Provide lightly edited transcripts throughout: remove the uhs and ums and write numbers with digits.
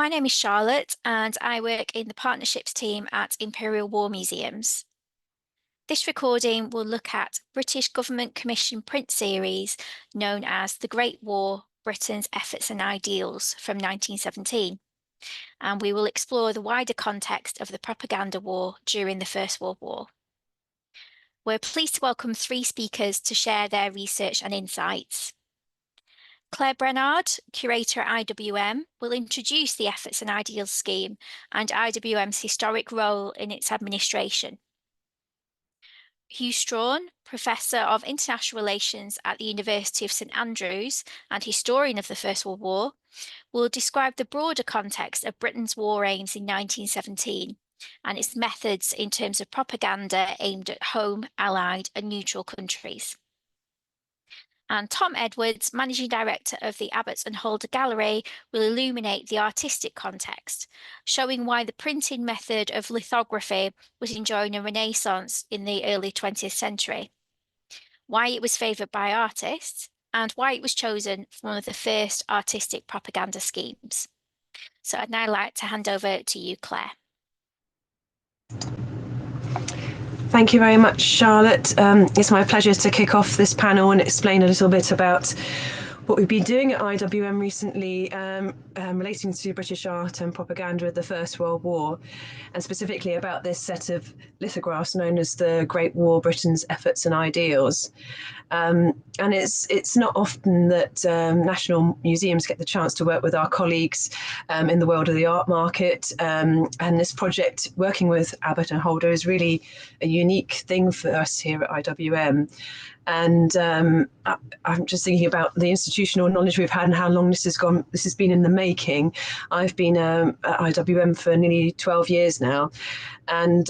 My name is Charlotte and I work in the partnerships team at Imperial War Museums. This recording will look at British Government Commission print series known as The Great War, Britain's Efforts and Ideals from 1917, and we will explore the wider context of the propaganda war during the First World War. We're pleased to welcome three speakers to share their research and insights. Claire Brenard, curator at IWM, will introduce the Efforts and Ideals scheme and IWM's historic role in its administration. Hew Strachan, Professor of International Relations at the University of St Andrews and historian of the First World War, will describe the broader context of Britain's war aims in 1917 and its methods in terms of propaganda aimed at home, allied and neutral countries. And Tom Edwards, Managing Director of the Abbott Holder Gallery, will illuminate the artistic context, showing why the printing method of lithography was enjoying a renaissance in the early 20th century, why it was favoured by artists, and why it was chosen for one of the first artistic propaganda schemes. So I'd now like to hand over to you, Claire. Thank you very much, Charlotte. It's my pleasure to kick off this panel and explain a little bit about what we've been doing at IWM recently relating to British art and propaganda of the First World War, and specifically about this set of lithographs known as the Great War, Britain's Efforts and Ideals. And it's not often that national museums get the chance to work with our colleagues in the world of the art market. And this project, working with Abbott Holder, is really a unique thing for us here at IWM. And I'm just thinking about the institutional knowledge we've had and how long this has been in the making. I've been at IWM for nearly 12 years now. And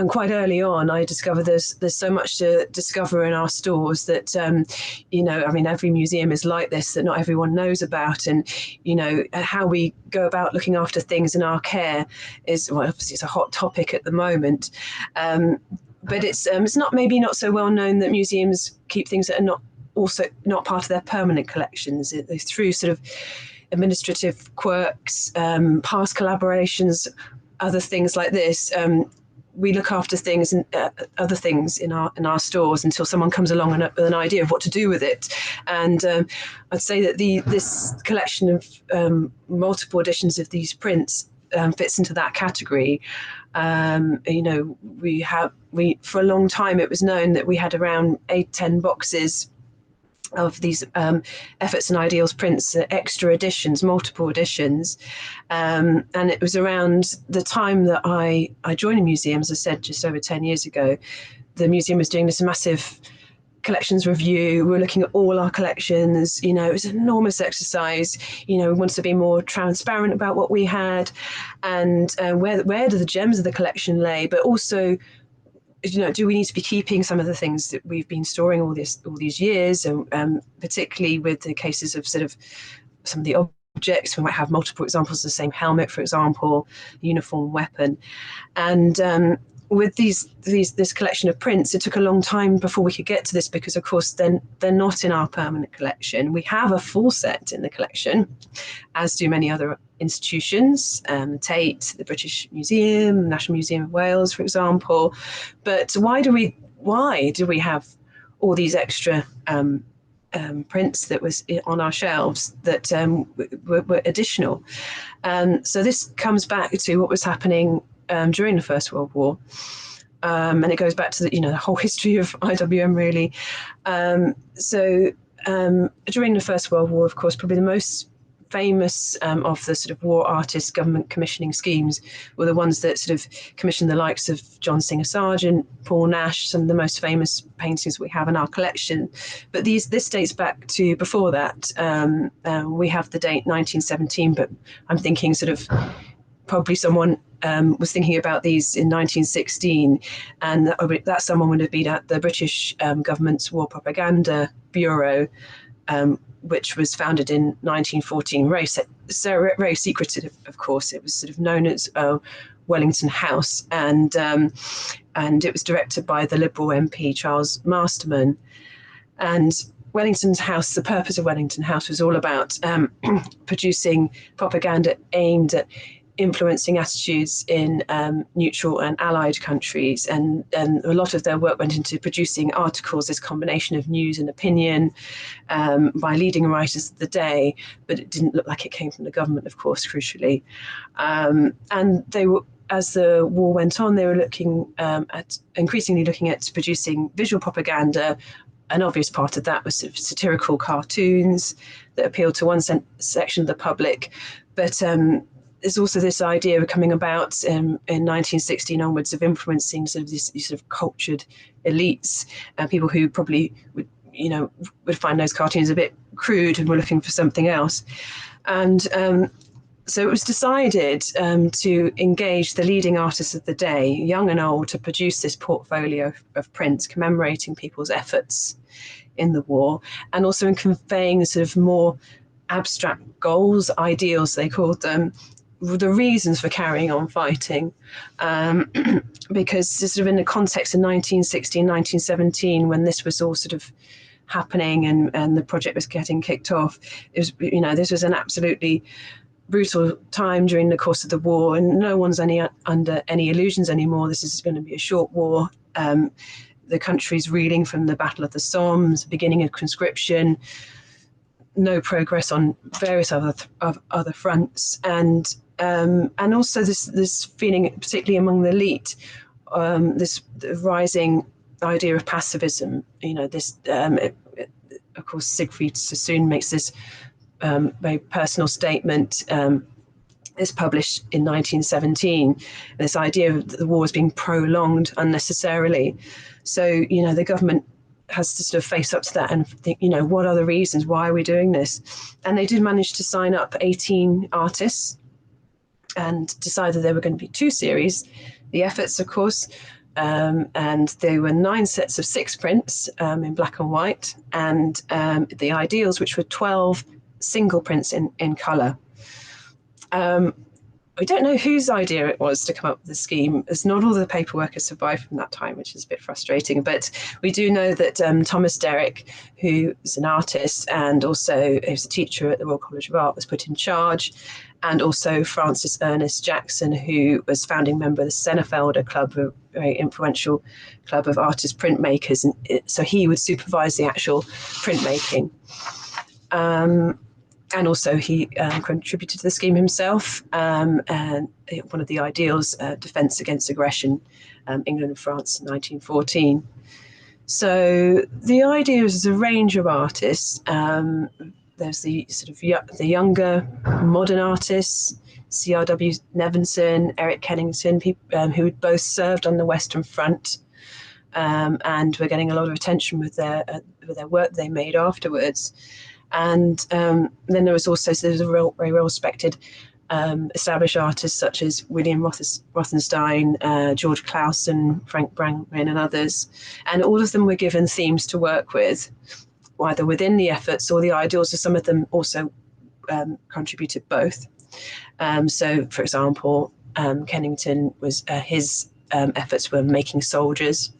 quite early on, I discovered there's so much to discover in our stores that, every museum is like this, that not everyone knows about. And, how we go about looking after things in our care is, well, obviously it's a hot topic at the moment. But it's not so well known that museums keep things that are not part of their permanent collections. Through sort of administrative quirks, past collaborations, other things like this, we look after things and other things in our stores until someone comes along with an idea of what to do with it. And I'd say that this collection of multiple editions of these prints fits into that category. We for a long time it was known that we had around 8-10 boxes of these Efforts and Ideals prints, extra editions, multiple editions, and it was around the time that I joined a museum, as I said, just over 10 years ago. The museum was doing this massive collections review. We were looking at all our collections. It was an enormous exercise. We wanted to be more transparent about what we had and where do the gems of the collection lay, but also, do we need to be keeping some of the things that we've been storing all these years, and particularly with the cases of sort of some of the objects, we might have multiple examples of the same helmet, for example, uniform, weapon, and with this collection of prints, it took a long time before we could get to this because, of course, they're not in our permanent collection. We have a full set in the collection, as do many other institutions, Tate, the British Museum, National Museum of Wales, for example. But why do we have all these extra prints that was on our shelves that were additional? So this comes back to what was happening during the First World War, and it goes back to the whole history of IWM really. So during the First World War, of course, probably the most famous of the sort of war artist government commissioning schemes were the ones that sort of commissioned the likes of John Singer Sargent, Paul Nash, some of the most famous paintings we have in our collection. But this dates back to before that. We have the date 1917, but I'm thinking sort of probably someone was thinking about these in 1916, and that someone would have been at the British government's War Propaganda Bureau, which was founded in 1914. Very secretive, of course. It was sort of known as Wellington House, and it was directed by the Liberal MP Charles Masterman. And Wellington House, the purpose of Wellington House was all about producing propaganda aimed at influencing attitudes in neutral and allied countries, and a lot of their work went into producing articles, this combination of news and opinion, by leading writers of the day, but it didn't look like it came from the government, of course, crucially. And they were, as the war went on, they were increasingly looking at producing visual propaganda. An obvious part of that was sort of satirical cartoons that appealed to one section of the public. But there's also this idea of coming about in 1916 onwards of influencing sort of these sort of cultured elites, people who probably would find those cartoons a bit crude and were looking for something else. And so it was decided to engage the leading artists of the day, young and old, to produce this portfolio of prints commemorating people's efforts in the war, and also in conveying sort of more abstract goals, ideals, they called them, the reasons for carrying on fighting. Because sort of in the context of 1916, 1917, when this was all sort of happening and the project was getting kicked off, it was, this was an absolutely brutal time during the course of the war, and no one's under any illusions anymore. This is going to be a short war. The country's reeling from the Battle of the Somme, beginning of conscription, no progress on various other fronts, and also this feeling, particularly among the elite, this rising idea of pacifism. Of course, Siegfried Sassoon makes this very personal statement. Is published in 1917. This idea of the war is being prolonged unnecessarily. So, the government has to sort of face up to that and think, what are the reasons? Why are we doing this? And they did manage to sign up 18 artists and decided there were going to be 2 series. The efforts, of course, and there were 9 sets of 6 prints in black and white, and the ideals, which were 12 single prints in colour. We don't know whose idea it was to come up with the scheme, as not all the paperwork has survived from that time, which is a bit frustrating. But we do know that Thomas Derrick, who is an artist and also is a teacher at the Royal College of Art, was put in charge, and also Francis Ernest Jackson, who was founding member of the Sennefelder Club, a very influential club of artist printmakers, and so he would supervise the actual printmaking. And also he contributed to the scheme himself, and one of the ideals, Defence Against Aggression, England and France, 1914. So the idea is a range of artists. There's the sort of the younger modern artists, C.R.W. Nevinson, Eric Kennington, who both served on the Western Front, and were getting a lot of attention with their work they made afterwards. And then there was also very well respected established artists such as William Rothenstein, George Clausen, Frank Brangwyn, and others. And all of them were given themes to work with, either within the efforts or the ideals, or some of them also contributed both. So, for example, Kennington was his efforts were making soldiers,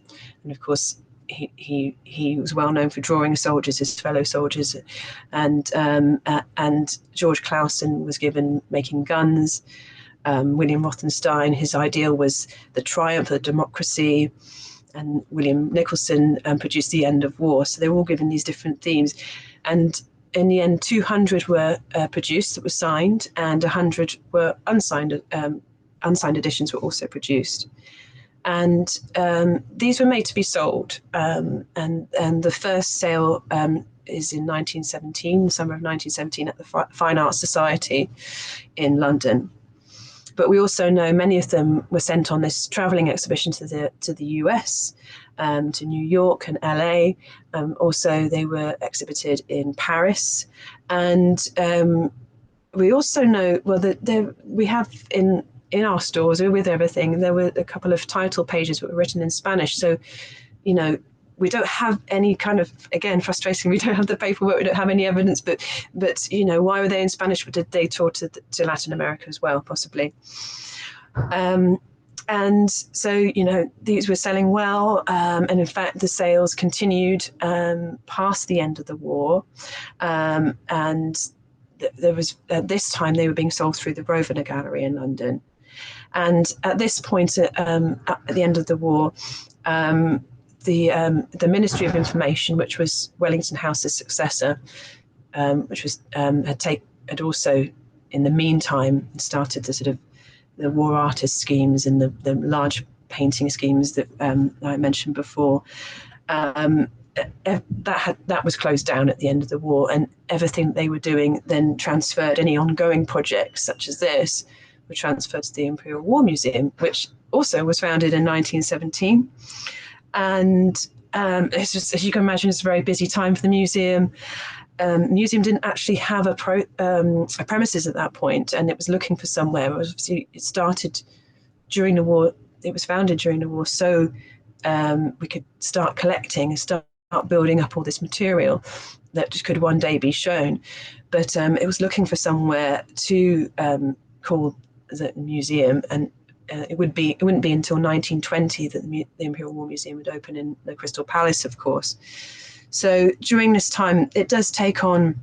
and of course he was well known for drawing soldiers, his fellow soldiers, and George Clausen was given making guns. William Rothenstein, his ideal was the triumph of democracy, and William Nicholson produced the end of war. So they were all given these different themes, and in the end 200 were produced that were signed, and 100 were unsigned. Unsigned editions were also produced. And these were made to be sold, and the first sale is in 1917, summer of 1917, at the Fine Arts Society in London. But we also know many of them were sent on this travelling exhibition to the US, to New York and LA. Also, they were exhibited in Paris, and we also know that we have in our stores, with everything, there were a couple of title pages that were written in Spanish. So, we don't have any kind of, again, frustrating, we don't have the paperwork, we don't have any evidence, but why were they in Spanish? Did they tour to Latin America as well, possibly? And so, you know, these were selling well, and in fact, the sales continued past the end of the war. And there was, at this time, they were being sold through the Grosvenor Gallery in London. And at this point, at the end of the war, the Ministry of Information, which was Wellington House's successor, which was had also, in the meantime, started the sort of the war artist schemes and the large painting schemes that I mentioned before. That was closed down at the end of the war, and everything they were doing then transferred. Any ongoing projects such as this were transferred to the Imperial War Museum, which also was founded in 1917. And it's just, as you can imagine, it's a very busy time for the museum. Museum didn't actually have a premises at that point, and it was looking for somewhere. Obviously, it started during the war. It was founded during the war, so we could start collecting and start building up all this material that just could one day be shown. But it was looking for somewhere to call the museum, and it wouldn't be until 1920 that the Imperial War Museum would open in the Crystal Palace, of course. So during this time, it does take on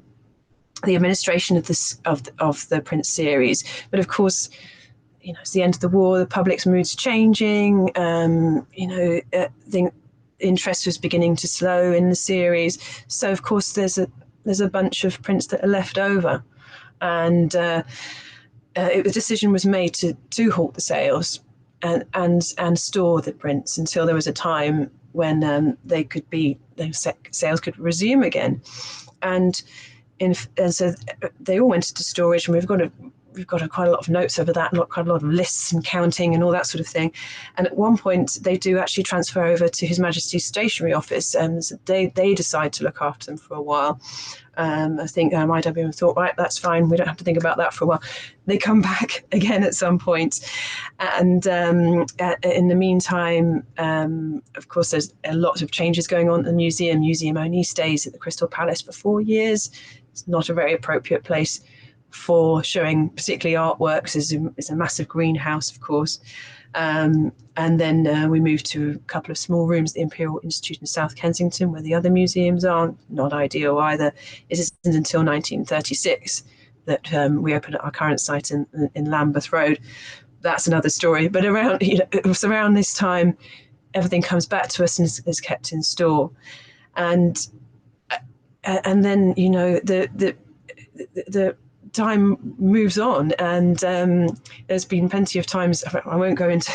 the administration of the print series, but of course, you know, it's the end of the war. The public's mood's changing. You know, the interest was beginning to slow in the series. So of course, there's a bunch of prints that are left over, and a decision was made to halt the sales and store the prints until there was a time when sales could resume again. And so they all went into storage, and we've got quite a lot of notes over that, quite a lot of lists and counting and all that sort of thing. And at one point, they do actually transfer over to His Majesty's Stationery Office, and so they decide to look after them for a while. I think IWM thought, right, that's fine, we don't have to think about that for a while. They come back again at some point, and in the meantime, of course, there's a lot of changes going on at the museum. Museum only stays at the Crystal Palace for 4 years. It's not a very appropriate place for showing particularly artworks. Is a massive greenhouse, of course. And then we moved to a couple of small rooms at the Imperial Institute in South Kensington, where the other museums are. Not ideal either. It isn't until 1936 that we opened our current site in Lambeth Road. That's another story. But it was around this time, everything comes back to us and is kept in store. And then, you know, the time moves on, and there's been plenty of times, I won't go into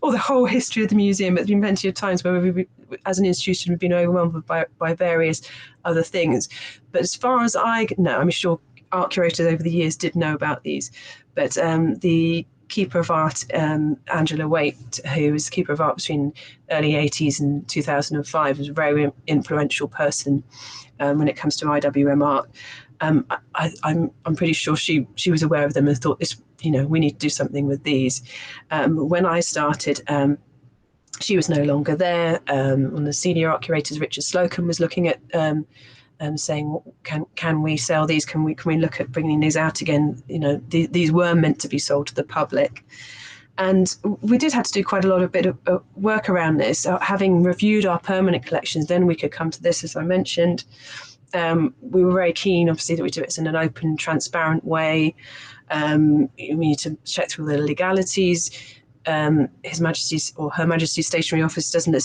all the whole history of the museum, but there's been plenty of times where we, as an institution, we've been overwhelmed by various other things. But as far as I know, I'm sure art curators over the years did know about these, but the Keeper of Art, Angela Waite, who was Keeper of Art between early 80s and 2005, was a very influential person when it comes to IWM art. I'm pretty sure she was aware of them and thought, this, you know, we need to do something with these. When I started, she was no longer there. One of the senior art curators, Richard Slocum, was looking at saying, can we sell these? Can we look at bringing these out again? You know, these were meant to be sold to the public. And we did have to do quite a lot of work around this. Having reviewed our permanent collections, then we could come to this, as I mentioned. We were very keen, obviously, that we do it in an open, transparent way. We need to check through the legalities. His Majesty's or Her Majesty's Stationery Office doesn't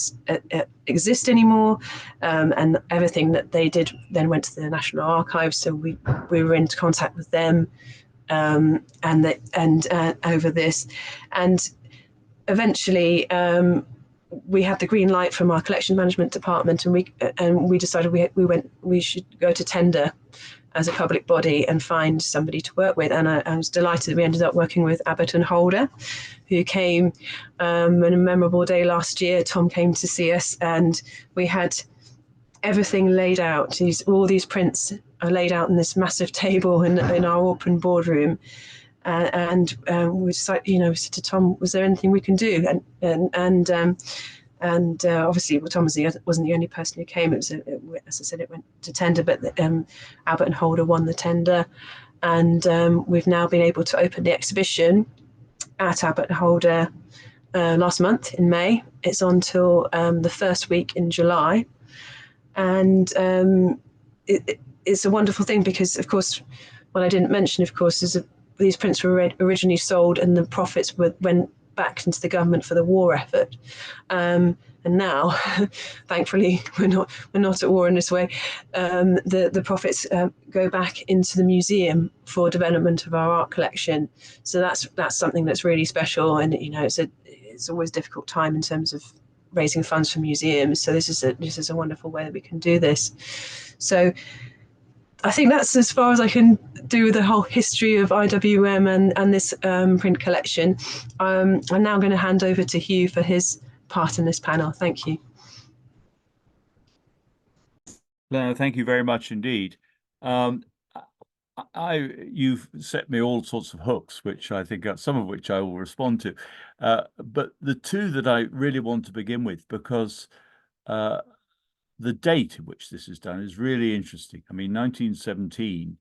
exist anymore, and everything that they did then went to the National Archives. So we were in contact with them, and over this, and eventually we had the green light from our collection management department, and we decided we should go to tender as a public body and find somebody to work with. And I was delighted that we ended up working with Abbott Holder, who came on a memorable day last year. Tom came to see us, and we had everything laid out. All these prints are laid out in this massive table in our open boardroom. And we said to Tom, was there anything we can do? And obviously, Tom wasn't the only person who came. It was, as I said, it went to tender, but Abbott and Holder won the tender, and we've now been able to open the exhibition at Abbott Holder last month in May. It's on till the first week in July, and it's a wonderful thing because, of course, what I didn't mention, of course, is that these prints were originally sold and the profits went back into the government for the war effort. And now, thankfully, we're not at war in this way. The profits go back into the museum for development of our art collection. So that's something that's really special. And it's always a difficult time in terms of raising funds for museums. So this is a wonderful way that we can do this. So I think that's as far as I can do with the whole history of IWM and this print collection. I'm now going to hand over to Hew for his part in this panel. Thank you. Thank you very much indeed. You've set me all sorts of hooks, which I think some of which I will respond to. But the two that I really want to begin with, because the date at which this is done is really interesting. I mean, 1917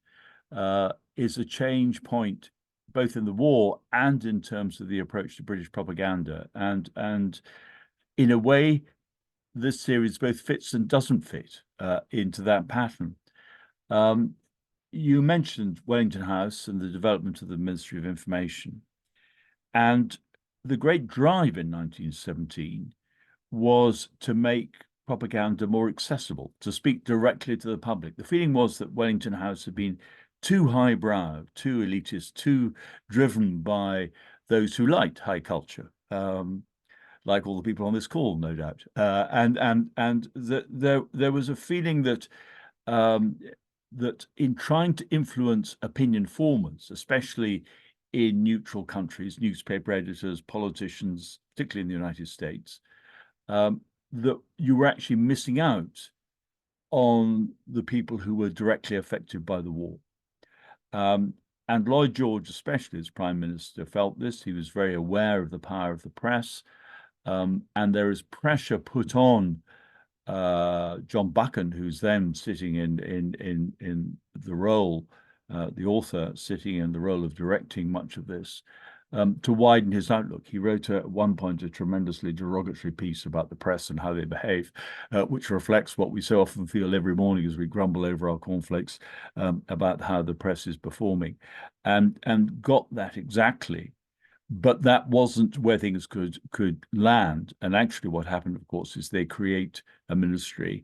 is a change point, both in the war and in terms of the approach to British propaganda. And in a way, this series both fits and doesn't fit into that pattern. You mentioned Wellington House and the development of the Ministry of Information. And the great drive in 1917 was to make propaganda more accessible, to speak directly to the public. The feeling was that Wellington House had been too highbrow, too elitist, too driven by those who liked high culture, like all the people on this call, no doubt. There was a feeling that that in trying to influence opinion formers, especially in neutral countries, newspaper editors, politicians, particularly in the United States, that you were actually missing out on the people who were directly affected by the war. And Lloyd George, especially as Prime Minister, felt this. He was very aware of the power of the press. And there is pressure put on John Buchan, who's then sitting in the role, the author sitting in the role of directing much of this, to widen his outlook. He wrote at one point a tremendously derogatory piece about the press and how they behave, which reflects what we so often feel every morning as we grumble over our cornflakes about how the press is performing, and got that exactly. But that wasn't where things could land. And actually what happened, of course, is they create a ministry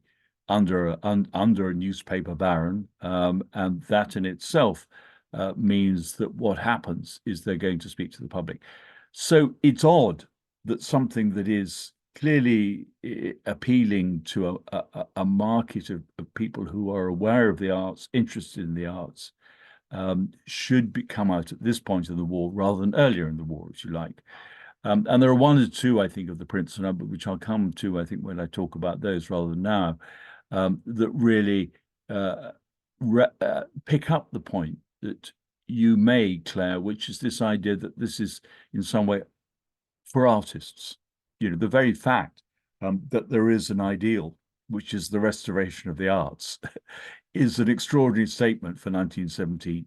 under a newspaper baron, and that in itself means that what happens is they're going to speak to the public. So it's odd that something that is clearly appealing to a market of people who are aware of the arts, interested in the arts, should come out at this point of the war rather than earlier in the war, if you like. And there are one or two, I think, of the prints and Abbott, which I'll come to, I think, when I talk about those rather than now, that really pick up the point that you made, Claire, which is this idea that this is in some way for artists. The very fact that there is an ideal, which is the restoration of the arts, is an extraordinary statement for 1917,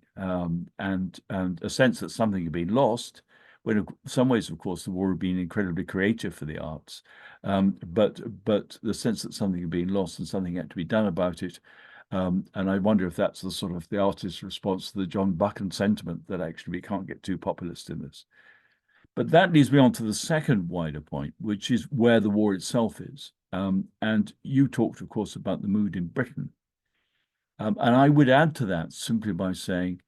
and a sense that something had been lost, when in some ways, of course, the war had been incredibly creative for the arts, but the sense that something had been lost and something had to be done about it. And I wonder if that's the sort of the artist's response to the John Buchan sentiment that actually we can't get too populist in this. But that leads me on to the second wider point, which is where the war itself is. And you talked, of course, about the mood in Britain. And I would add to that simply by saying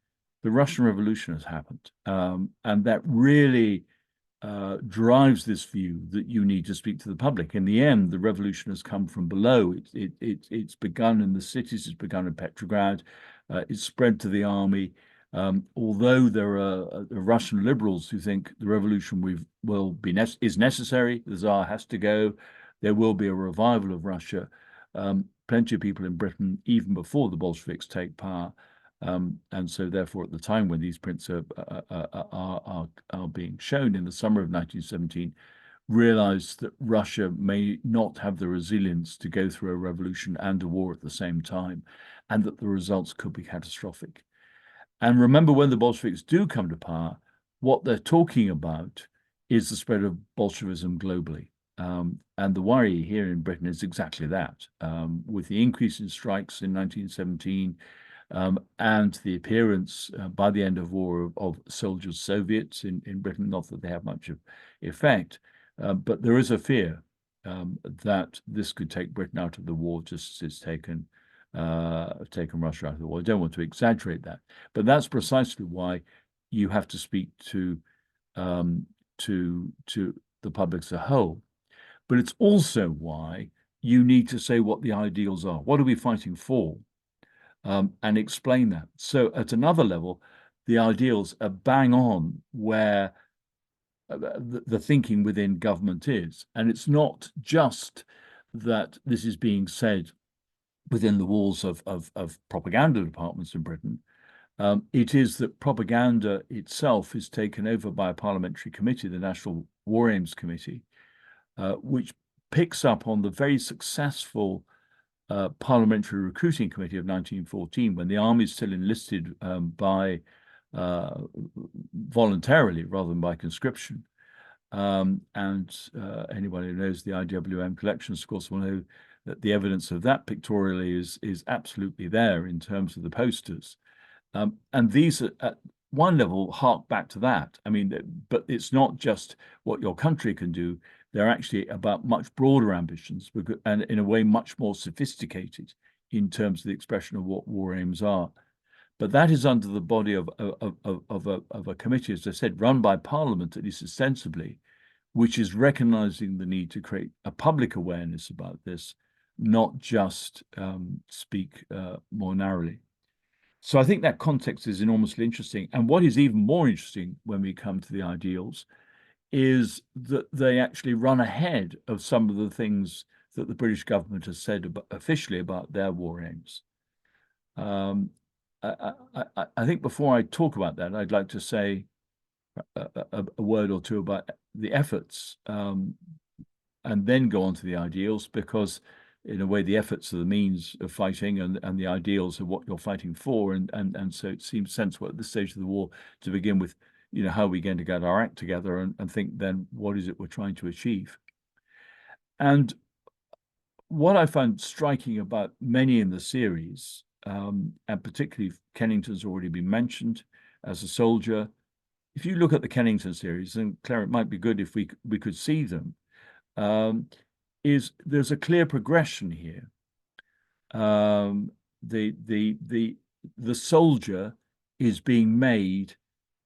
the Russian Revolution has happened. And that really drives this view that you need to speak to the public. In the end, the revolution has come from below. It's begun in the cities, it's begun in Petrograd, it's spread to the army. Although there are Russian liberals who think the revolution is necessary, the Tsar has to go, there will be a revival of Russia. Plenty of people in Britain, even before the Bolsheviks take power, and so therefore at the time when these prints are being shown in the summer of 1917, realized that Russia may not have the resilience to go through a revolution and a war at the same time, and that the results could be catastrophic. And remember, when the Bolsheviks do come to power, what they're talking about is the spread of Bolshevism globally. And the worry here in Britain is exactly that. With the increase in strikes in 1917 and the appearance by the end of war of soldiers Soviets in Britain, not that they have much of effect, but there is a fear that this could take Britain out of the war just as it's taken Russia out of the war. I don't want to exaggerate that, but that's precisely why you have to speak to the public as a whole. But it's also why you need to say what the ideals are. What are we fighting for? And explain that. So at another level, the ideals are bang on where the thinking within government is. And it's not just that this is being said within the walls of propaganda departments in Britain. It is that propaganda itself is taken over by a parliamentary committee, the National War Aims Committee, which picks up on the very successful parliamentary recruiting committee of 1914, when the army is still enlisted by voluntarily rather than by conscription. And anyone who knows the IWM collections, of course, will know that the evidence of that pictorially is absolutely there in terms of the posters. And these are, at one level, hark back to that. I mean, but it's not just what your country can do. They're actually about much broader ambitions, and in a way much more sophisticated in terms of the expression of what war aims are. But that is under the body of a committee, as I said, run by Parliament, at least ostensibly, which is recognizing the need to create a public awareness about this, not just speak more narrowly. So I think that context is enormously interesting. And what is even more interesting when we come to the ideals is that they actually run ahead of some of the things that the British government has said officially about their war aims. I think before I talk about that, I'd like to say a word or two about the efforts and then go on to the ideals, because in a way the efforts are the means of fighting and the ideals are what you're fighting for. And so it seems sensible at this stage of the war to begin with, how are we going to get our act together and think then what is it we're trying to achieve? And what I found striking about many in the series, and particularly Kennington's already been mentioned as a soldier. If you look at the Kennington series, and Claire, it might be good if we could see them, is there's a clear progression here. The soldier is being made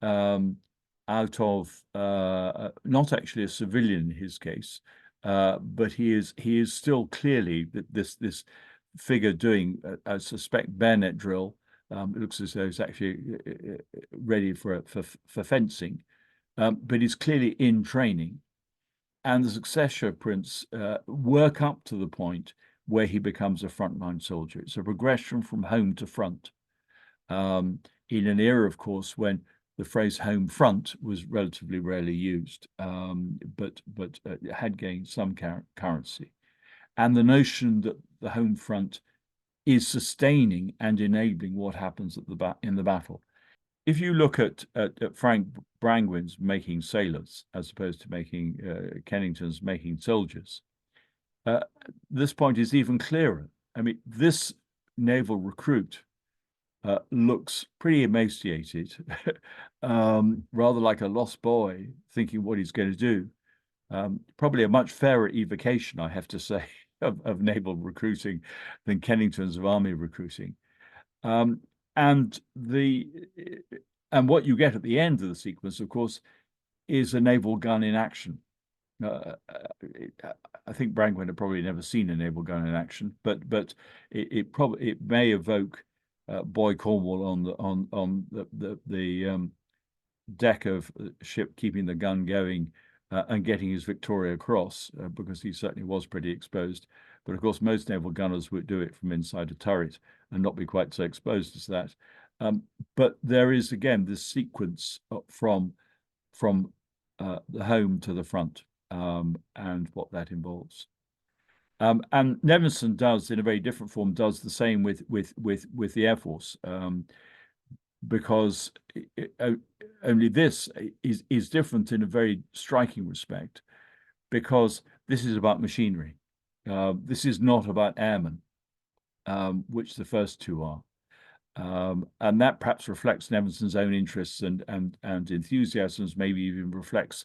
out of not actually a civilian in his case, but he is still clearly this figure doing, I suspect, bayonet drill. It looks as though he's actually ready for fencing, but he's clearly in training. And the successor prints work up to the point where he becomes a frontline soldier. It's a progression from home to front, in an era, of course, when the phrase home front was relatively rarely used, but had gained some currency. And the notion that the home front is sustaining and enabling what happens in the battle. If you look at Frank Brangwen's making sailors, as opposed to making Kennington's making soldiers, this point is even clearer. I mean, this naval recruit looks pretty emaciated, rather like a lost boy thinking what he's going to do. Probably a much fairer evocation, I have to say, of naval recruiting than Kennington's of army recruiting. And what you get at the end of the sequence, of course, is a naval gun in action. I think Brangwen had probably never seen a naval gun in action, but it may evoke Boy Cornwall on the deck of the ship, keeping the gun going and getting his Victoria Cross, because he certainly was pretty exposed. But of course, most naval gunners would do it from inside a turret and not be quite so exposed as that. But there is, again, this sequence from the home to the front, and what that involves. And Nevinson does, in a very different form, does the same with the Air Force. because only this is different in a very striking respect, because this is about machinery. This is not about airmen, which the first two are. And that perhaps reflects Nevenson's own interests and enthusiasms, maybe even reflects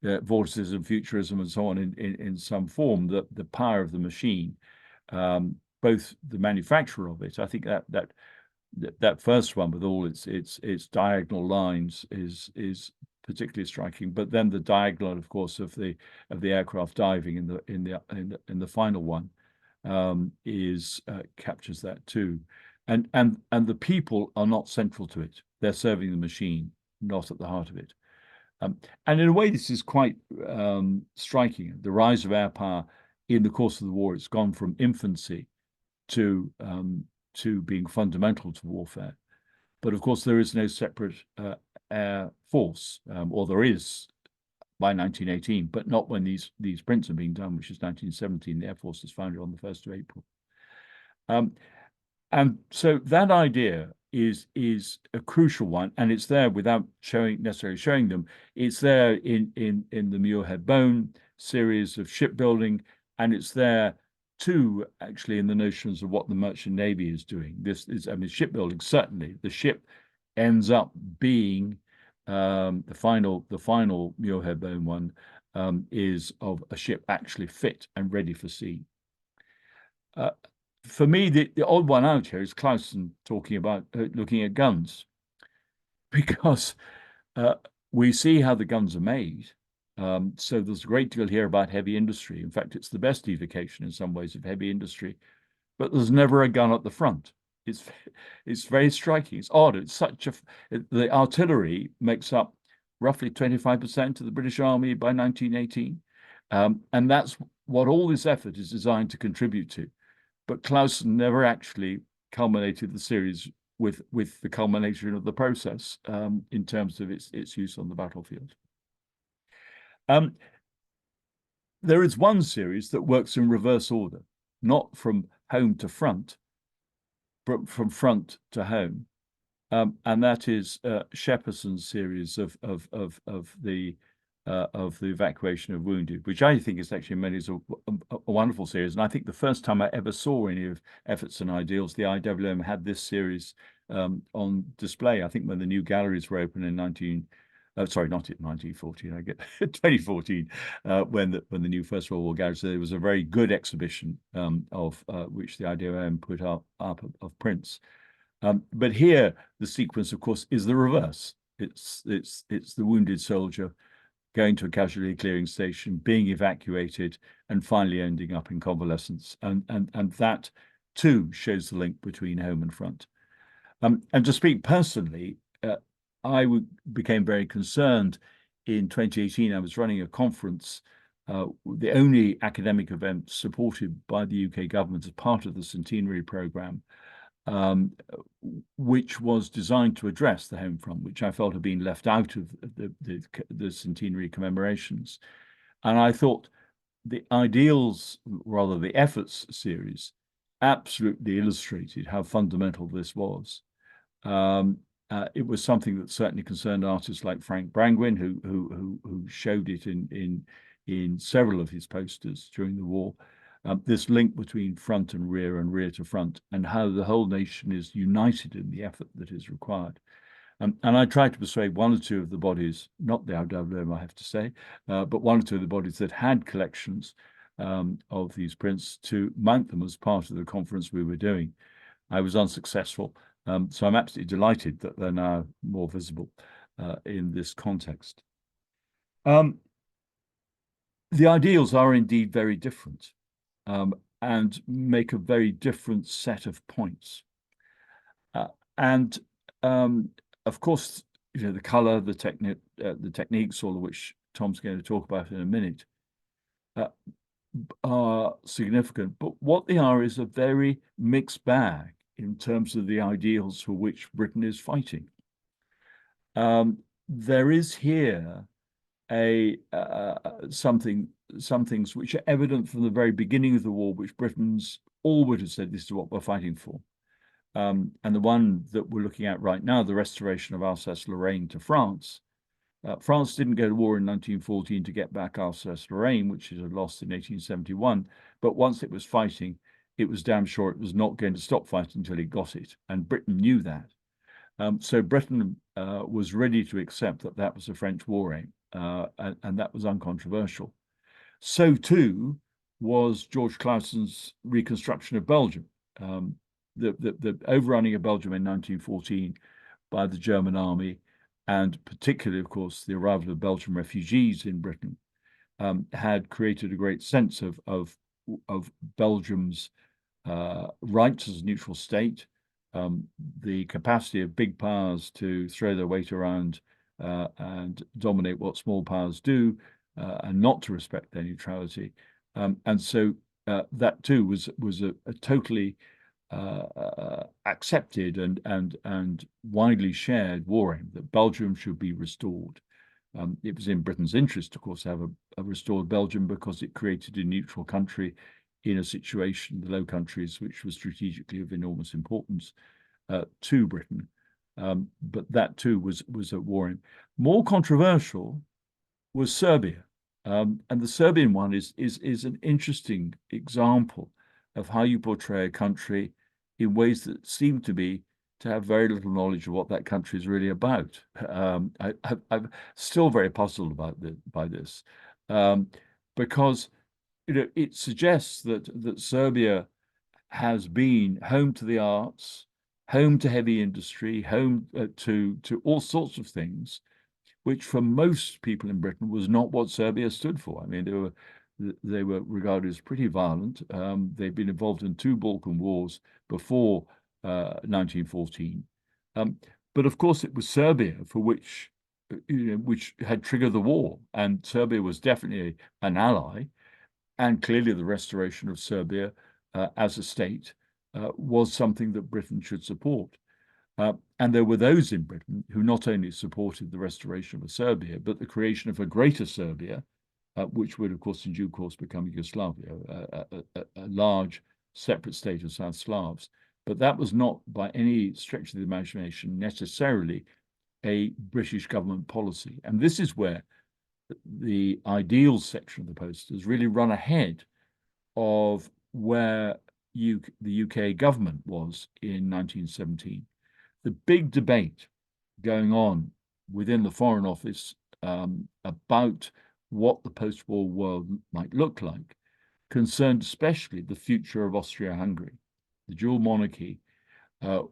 vorticism, futurism, and so on in some form, the power of the machine, both the manufacturer of it. I think that first one with all its diagonal lines is particularly striking, but then the diagonal, of course, of the aircraft diving in the final one captures that too. And the people are not central to it. They're serving the machine, not at the heart of it. And in a way, this is quite striking. The rise of air power in the course of the war, it's gone from infancy to being fundamental to warfare. But of course, there is no separate air force, or there is by 1918, but not when these prints are being done, which is 1917. The Air Force is founded on the 1st of April. And so that idea is a crucial one, and it's there without necessarily showing them. It's there in the Muirhead Bone series of shipbuilding, and it's there too, actually, in the notions of what the merchant navy is doing. This is, I mean, shipbuilding, certainly. The ship ends up being the final Muirhead Bone one is of a ship actually fit and ready for sea. For me, the odd one out here is Clausen talking about looking at guns, because we see how the guns are made. So there's a great deal here about heavy industry. In fact, it's the best evocation in some ways of heavy industry, but there's never a gun at the front. It's very striking. It's odd. It's the artillery makes up roughly 25% of the British Army by 1918, and that's what all this effort is designed to contribute to. But Clausen never actually culminated the series with the culmination of the process in terms of its use on the battlefield. There is one series that works in reverse order, not from home to front, but from front to home, and that is Shepperson's series of the evacuation of wounded, which I think is actually in many ways a wonderful series. And I think the first time I ever saw any of Efforts and Ideals, the IWM had this series on display. I think when the new galleries were open in 1914, I get 2014, when the new First World War galleries. So there was a very good exhibition of which the IWM put up of prints. But here the sequence, of course, is the reverse. It's the wounded soldier going to a casualty clearing station, being evacuated, and finally ending up in convalescence. And that too shows the link between home and front. And to speak personally, I became very concerned in 2018. I was running a conference, the only academic event supported by the UK government as part of the centenary programme, which was designed to address the home front, which I felt had been left out of the centenary commemorations. And I thought the Ideals, rather the Efforts series, absolutely illustrated how fundamental this was. It was something that certainly concerned artists like Frank Brangwyn, who showed it in several of his posters during the war. This link between front and rear to front, and how the whole nation is united in the effort that is required. And I tried to persuade one or two of the bodies, not the IWM, I have to say, but one or two of the bodies that had collections of these prints to mount them as part of the conference we were doing. I was unsuccessful, so I'm absolutely delighted that they're now more visible in this context. The Ideals are indeed very different. And make a very different set of points. Of course, you know, the color, the techniques, all of which Tom's going to talk about in a minute, are significant. But what they are is a very mixed bag in terms of the ideals for which Britain is fighting. There is here some things which are evident from the very beginning of the war, which Britons all would have said, this is what we're fighting for. And the one that we're looking at right now, the restoration of Alsace-Lorraine to France. France didn't go to war in 1914 to get back Alsace-Lorraine, which it had lost in 1871. But once it was fighting, it was damn sure it was not going to stop fighting until it got it. And Britain knew that. So Britain was ready to accept that that was a French war aim, and that was uncontroversial. So too was George Clausen's reconstruction of Belgium. The overrunning of Belgium in 1914 by the German army, and particularly, of course, the arrival of Belgian refugees in Britain, had created a great sense of Belgium's rights as a neutral state, the capacity of big powers to throw their weight around and dominate what small powers do, and not to respect their neutrality. And so that too was a totally accepted and widely shared war aim, that Belgium should be restored. It was in Britain's interest, of course, to have a restored Belgium, because it created a neutral country in a situation, the Low Countries, which was strategically of enormous importance to Britain. But that too was a war aim. More controversial was Serbia. And the Serbian one is an interesting example of how you portray a country in ways that seem to have very little knowledge of what that country is really about. I'm still very puzzled by this, because it suggests that Serbia has been home to the arts, home to heavy industry, home to all sorts of things, which for most people in Britain was not what Serbia stood for. I mean, they were regarded as pretty violent. They'd been involved in 2 Balkan wars before 1914. But of course, it was Serbia for which had triggered the war, and Serbia was definitely an ally. And clearly the restoration of Serbia as a state was something that Britain should support. And there were those in Britain who not only supported the restoration of Serbia, but the creation of a greater Serbia, which would, of course, in due course become Yugoslavia, a large separate state of South Slavs. But that was not, by any stretch of the imagination, necessarily a British government policy. And this is where the ideals section of the posters really run ahead of where the UK government was in 1917. The big debate going on within the Foreign Office about what the post-war world might look like concerned especially the future of Austria-Hungary, the dual monarchy,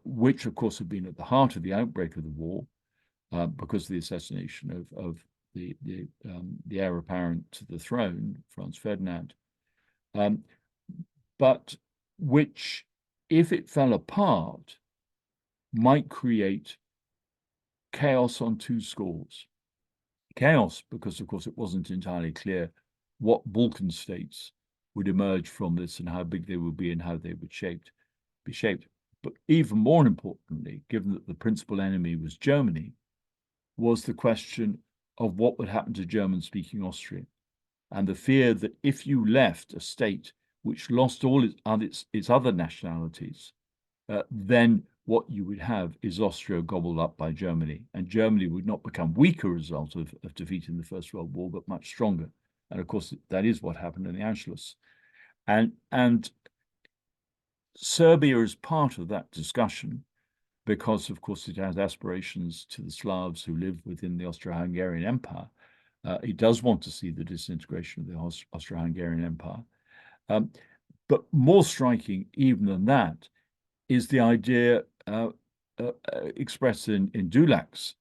which of course had been at the heart of the outbreak of the war because of the assassination of the heir apparent to the throne, Franz Ferdinand, but which, if it fell apart, might create chaos on 2 scores. Chaos because, of course, it wasn't entirely clear what Balkan states would emerge from this and how big they would be and how they would be shaped. But even more importantly, given that the principal enemy was Germany, was the question of what would happen to German-speaking Austria, and the fear that if you left a state which lost all its other nationalities, then what you would have is Austria gobbled up by Germany, and Germany would not become weaker as a result of defeat in the First World War, but much stronger. And of course, that is what happened in the Anschluss. And Serbia is part of that discussion, because, of course, it has aspirations to the Slavs who live within the Austro-Hungarian Empire. It does want to see the disintegration of the Austro-Hungarian Empire. But more striking even than that is the idea expressed in Dulac's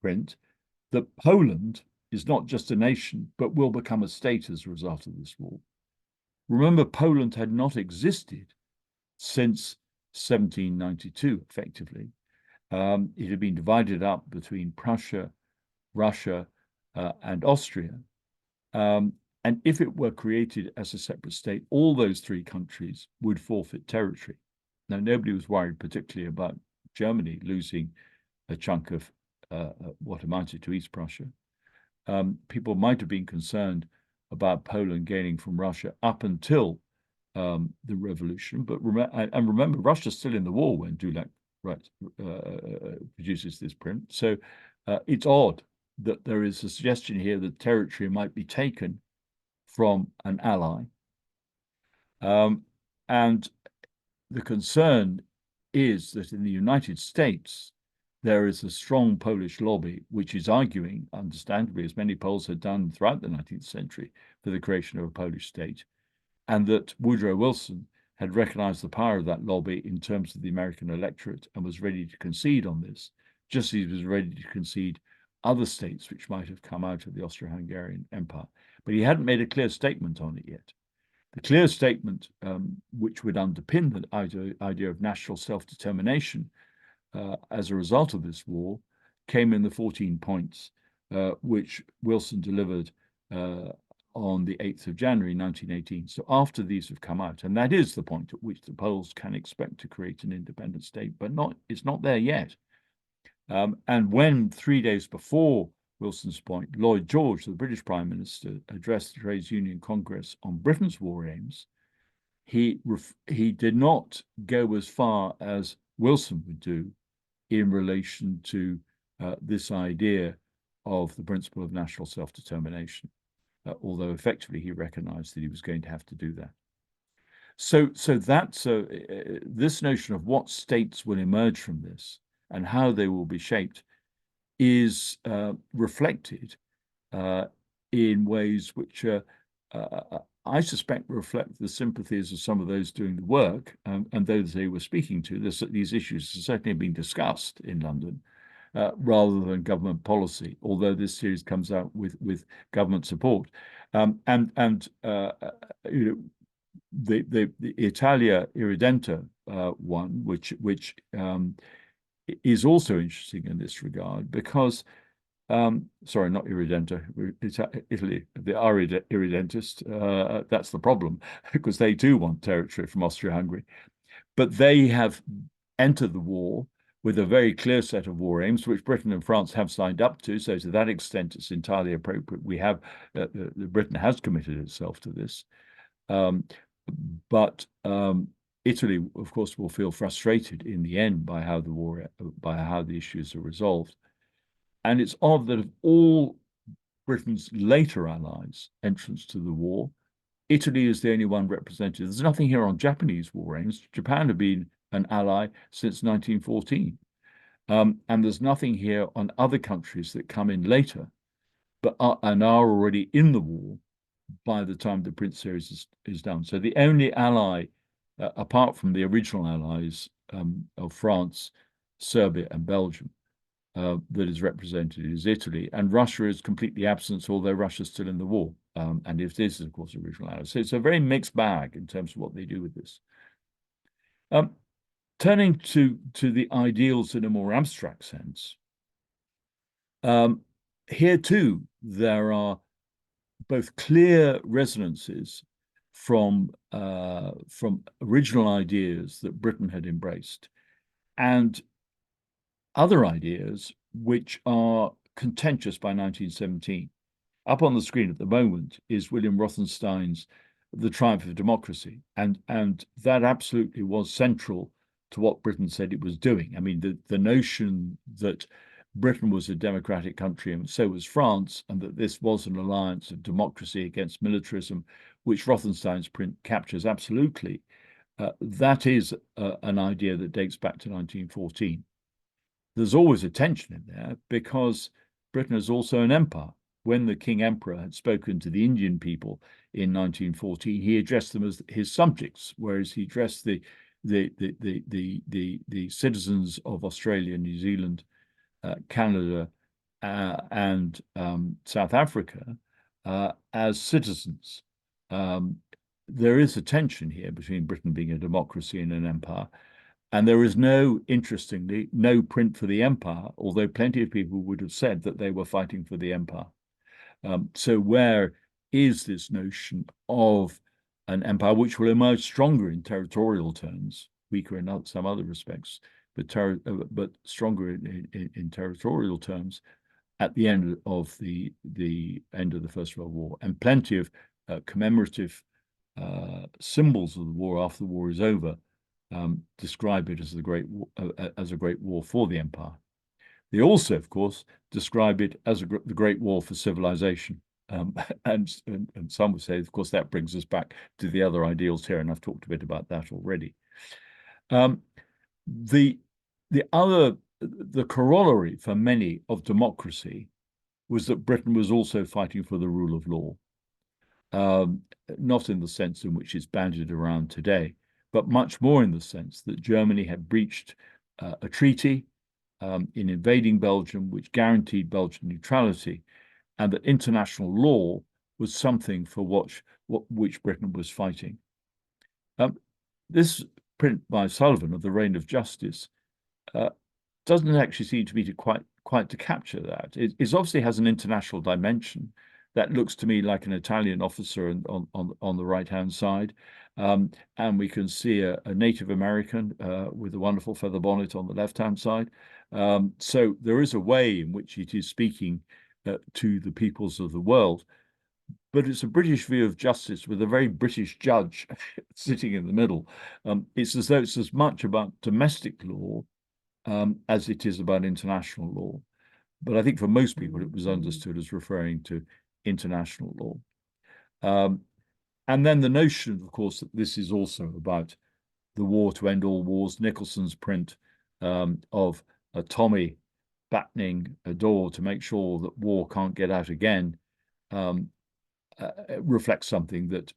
print that Poland is not just a nation, but will become a state as a result of this war. Remember, Poland had not existed since 1792, effectively. It had been divided up between Prussia, Russia, and Austria. And if it were created as a separate state, all those 3 countries would forfeit territory. Now, nobody was worried particularly about Germany losing a chunk of what amounted to East Prussia. People might have been concerned about Poland gaining from Russia up until the revolution. But remember, Russia's still in the war when Dulac produces this print. So it's odd that there is a suggestion here that territory might be taken from an ally. And the concern is that in the United States, there is a strong Polish lobby which is arguing, understandably, as many Poles had done throughout the 19th century, for the creation of a Polish state, and that Woodrow Wilson had recognized the power of that lobby in terms of the American electorate and was ready to concede on this, just as he was ready to concede other states which might have come out of the Austro-Hungarian Empire. But he hadn't made a clear statement on it yet. The clear statement which would underpin the idea of national self-determination as a result of this war came in the 14 points which Wilson delivered on the 8th of January 1918. So after these have come out, and that is the point at which the Poles can expect to create an independent state, but it's not there yet. And when 3 days before Wilson's point, Lloyd George, the British Prime Minister, addressed the Trades Union Congress on Britain's war aims, he did not go as far as Wilson would do in relation to this idea of the principle of national self-determination, although effectively he recognized that he was going to have to do that. So that's this notion of what states will emerge from this and how they will be shaped is reflected in ways which I suspect reflect the sympathies of some of those doing the work and those they were speaking to. These issues have certainly been discussed in London rather than government policy, although this series comes out with government support. You know, the Italia Irredenta one, which is also interesting in this regard because, sorry, not Irredenta, Italy, the Irredentist, that's the problem, because they too want territory from Austria-Hungary. But they have entered the war with a very clear set of war aims, which Britain and France have signed up to. So to that extent, it's entirely appropriate. We have, Britain has committed itself to this. But Italy, of course, will feel frustrated in the end by how the issues are resolved. And it's odd that of all Britain's later allies' entrance to the war, Italy is the only one represented. There's nothing here on Japanese war aims. Japan had been an ally since 1914. And there's nothing here on other countries that come in later, but are already in the war by the time the print series is done. So the only ally, apart from the original allies of France, Serbia, and Belgium, that is represented is Italy, and Russia is completely absent, although Russia's still in the war. And if this is, of course, original allies. So it's a very mixed bag in terms of what they do with this. Turning to the ideals in a more abstract sense, here too, there are both clear resonances from original ideas that Britain had embraced and other ideas which are contentious by 1917. Up on the screen at the moment is William Rothenstein's The Triumph of Democracy, and that absolutely was central to what Britain said it was doing. I mean, the notion that Britain was a democratic country and so was France, and that this was an alliance of democracy against militarism, which Rothenstein's print captures absolutely, that is an idea that dates back to 1914. There's always a tension in there because Britain is also an empire. When the King Emperor had spoken to the Indian people in 1914, he addressed them as his subjects, whereas he addressed the citizens of Australia, New Zealand, Canada, and South Africa as citizens. There is a tension here between Britain being a democracy and an empire. And there is interestingly, no print for the empire, although plenty of people would have said that they were fighting for the empire. So where is this notion of an empire which will emerge stronger in territorial terms, weaker in some other respects, but stronger in territorial terms at the end of the end of the First World War, and plenty of commemorative symbols of the war after the war is over describe it as a great war for the empire. They also, of course, describe it as the great war for civilization. And some would say, of course, that brings us back to the other ideals here, and I've talked a bit about that already. The corollary for many of democracy was that Britain was also fighting for the rule of law, not in the sense in which it's bandied around today, but much more in the sense that Germany had breached a treaty in invading Belgium, which guaranteed Belgian neutrality, and that international law was something for which Britain was fighting. This print by Sullivan of the Reign of Justice doesn't actually seem to me quite to capture that. It obviously has an international dimension that looks to me like an Italian officer on the right-hand side. And we can see a Native American with a wonderful feather bonnet on the left-hand side. So there is a way in which it is speaking to the peoples of the world, but it's a British view of justice with a very British judge sitting in the middle. It's as though it's as much about domestic law as it is about international law. But I think for most people, it was understood as referring to international law. And then the notion, of course, that this is also about the war to end all wars. Nicholson's print of a Tommy battening a door to make sure that war can't get out again reflects something that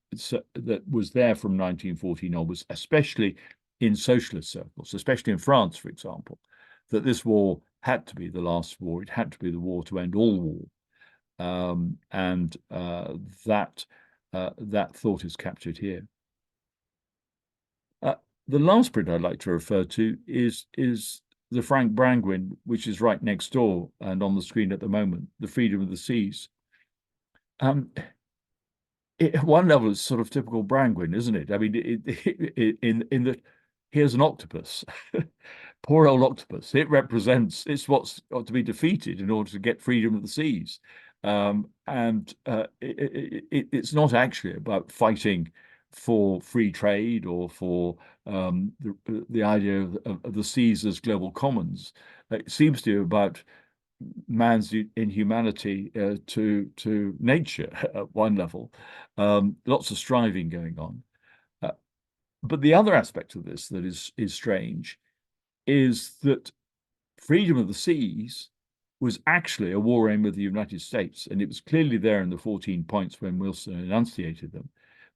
was there from 1914 onwards, especially in socialist circles, especially in France, for example, that this war had to be the last war. It had to be the war to end all war. And that thought is captured here. The last print I'd like to refer to is the Frank Brangwyn, which is right next door and on the screen at the moment, The Freedom of the Seas. At one level, it's sort of typical Brangwyn, isn't it? I mean, in that here's an octopus, poor old octopus. It's what's got to be defeated in order to get freedom of the seas. It's not actually about fighting for free trade or for the idea of the seas as global commons. It seems to be about man's inhumanity to nature at one level. Lots of striving going on. But the other aspect of this that is strange is that freedom of the seas was actually a war aim of the United States, and it was clearly there in the 14 points when Wilson enunciated them.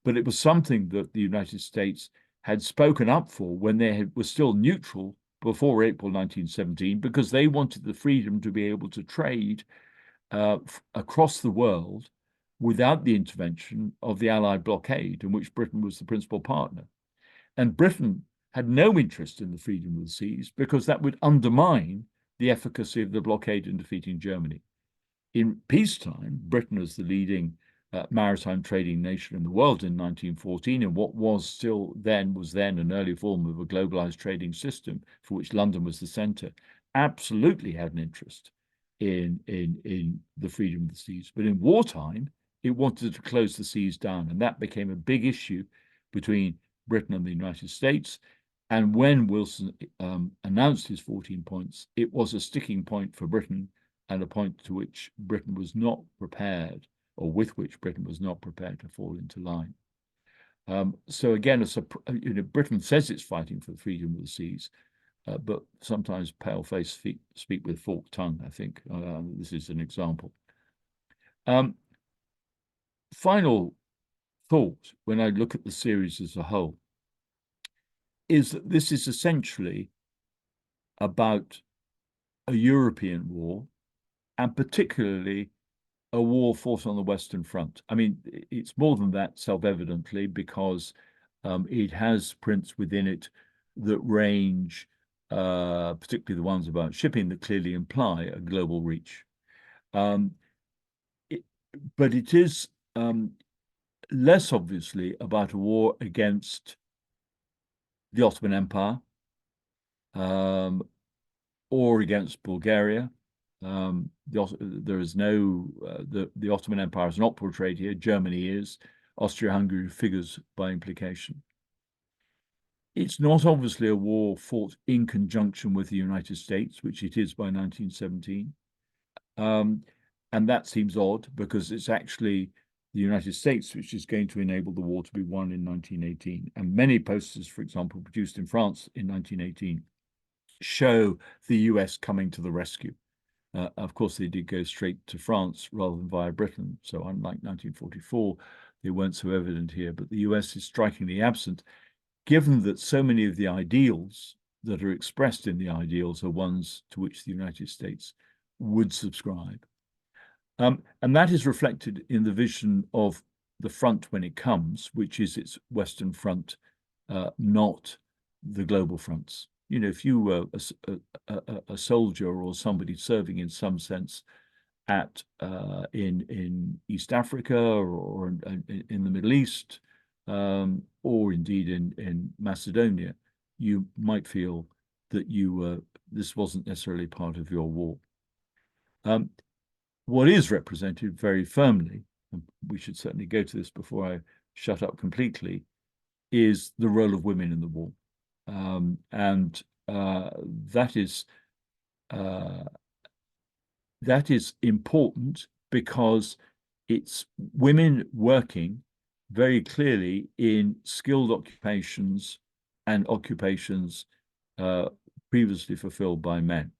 But it was something that the United States had spoken up for when they were still neutral before April 1917, because they wanted the freedom to be able to trade across the world without the intervention of the Allied blockade, in which Britain was the principal partner. And Britain had no interest in the freedom of the seas because that would undermine the efficacy of the blockade in defeating Germany. In peacetime, Britain, as the leading maritime trading nation in the world in 1914, and what was then an early form of a globalized trading system for which London was the center, absolutely had an interest in the freedom of the seas. But in wartime, it wanted to close the seas down, and that became a big issue between Britain and the United States. And when Wilson announced his 14 points, it was a sticking point for Britain and a point to which Britain was not prepared, or with which Britain was not prepared to fall into line. So again, Britain says it's fighting for the freedom of the seas, but sometimes pale-faced feet speak with forked tongue, I think. This is an example. Final thought, when I look at the series as a whole, is that this is essentially about a European war, and particularly a war fought on the Western Front. I mean, it's more than that, self-evidently, because it has prints within it that range, particularly the ones about shipping, that clearly imply a global reach. But it is less obviously about a war against the Ottoman Empire or against Bulgaria. There is no, the Ottoman Empire is not portrayed here. Germany is. Austria-Hungary figures by implication. It's not obviously a war fought in conjunction with the United States, which it is by 1917. And that seems odd because it's actually the United States which is going to enable the war to be won in 1918. And many posters, for example, produced in France in 1918, show the US coming to the rescue. Of course, they did go straight to France rather than via Britain. So unlike 1944, they weren't so evident here. But the US is strikingly absent, given that so many of the ideals that are expressed in the ideals are ones to which the United States would subscribe. And that is reflected in the vision of the front when it comes, which is its Western front, not the global fronts. You know, if you were a soldier or somebody serving in some sense at in East Africa or in the Middle East, or indeed in Macedonia, you might feel that this wasn't necessarily part of your war. What is represented very firmly, and we should certainly go to this before I shut up completely, is the role of women in the war. That is important because it's women working very clearly in skilled occupations and occupations previously fulfilled by men.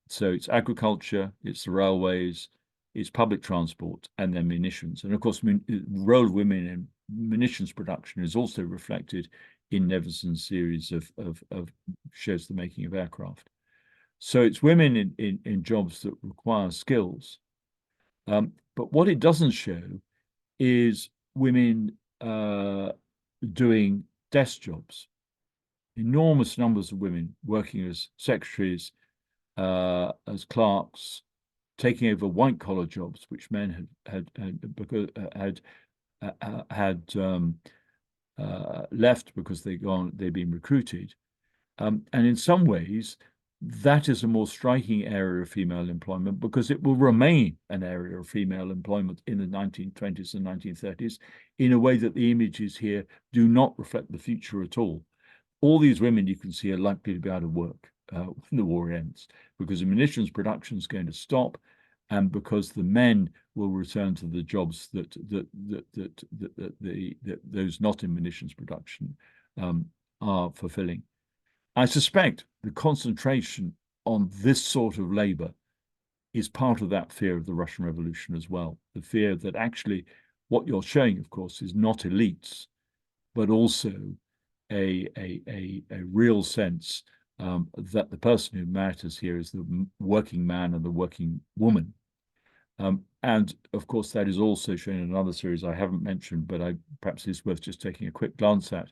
So it's agriculture, it's the railways, it's public transport, and then munitions. And of course, the role of women in munitions production is also reflected in Nevinson's series of shows the making of aircraft. So it's women in jobs that require skills. But what it doesn't show is women doing desk jobs. Enormous numbers of women working as secretaries, as clerks, taking over white-collar jobs, which men had left because they'd been recruited. And in some ways, that is a more striking area of female employment because it will remain an area of female employment in the 1920s and 1930s in a way that the images here do not reflect the future at all. All these women you can see are likely to be out of work when the war ends because the munitions production is going to stop and because the men will return to the jobs that those not in munitions production are fulfilling. I suspect the concentration on this sort of labor is part of that fear of the Russian Revolution as well. The fear that actually what you're showing, of course, is not elites, but also a real sense that the person who matters here is the working man and the working woman. And of course, that is also shown in another series I haven't mentioned, but perhaps it's worth just taking a quick glance at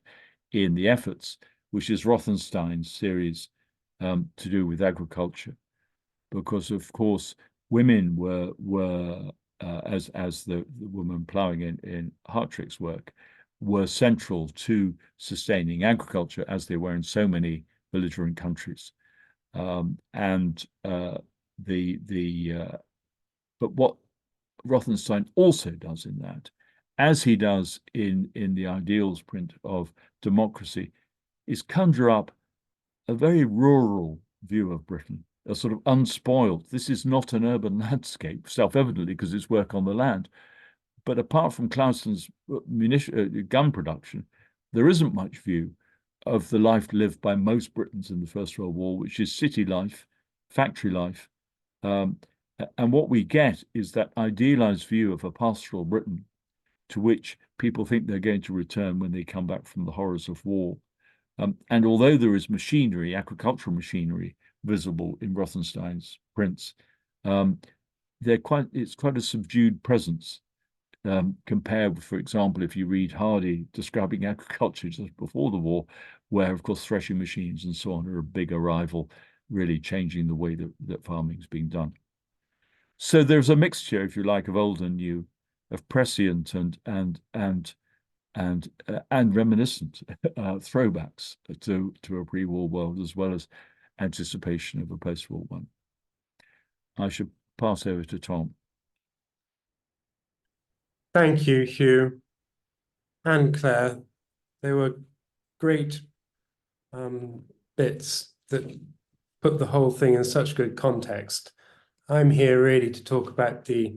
in The Efforts, which is Rothenstein's series to do with agriculture, because of course women were as the woman ploughing in Hartrick's work were central to sustaining agriculture as they were in so many belligerent countries, but what Rothenstein also does in that, as he does in the Ideals print of Democracy, is conjure up a very rural view of Britain, a sort of unspoiled. This is not an urban landscape, self-evidently, because it's work on the land. But apart from Clausen's gun production, there isn't much view of the life lived by most Britons in the First World War, which is city life, factory life. And what we get is that idealized view of a pastoral Britain to which people think they're going to return when they come back from the horrors of war. And although there is machinery, agricultural machinery, visible in Rothenstein's prints, it's quite a subdued presence compared with, for example, if you read Hardy describing agriculture just before the war, where, of course, threshing machines and so on are a big arrival, really changing the way that farming is being done. So there's a mixture, if you like, of old and new, of prescient and reminiscent throwbacks to a pre-war world, as well as anticipation of a post-war one. I should pass over to Tom. Thank you, Hew and Claire. They were great bits that put the whole thing in such good context. I'm here really to talk about the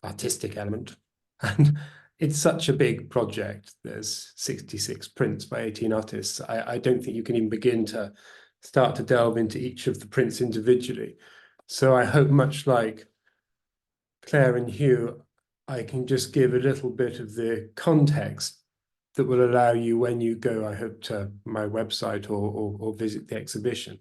artistic element. And it's such a big project. There's 66 prints by 18 artists. I don't think you can even begin to start to delve into each of the prints individually. So I hope, much like Claire and Hew, I can just give a little bit of the context that will allow you, when you go, I hope, to my website or visit the exhibition,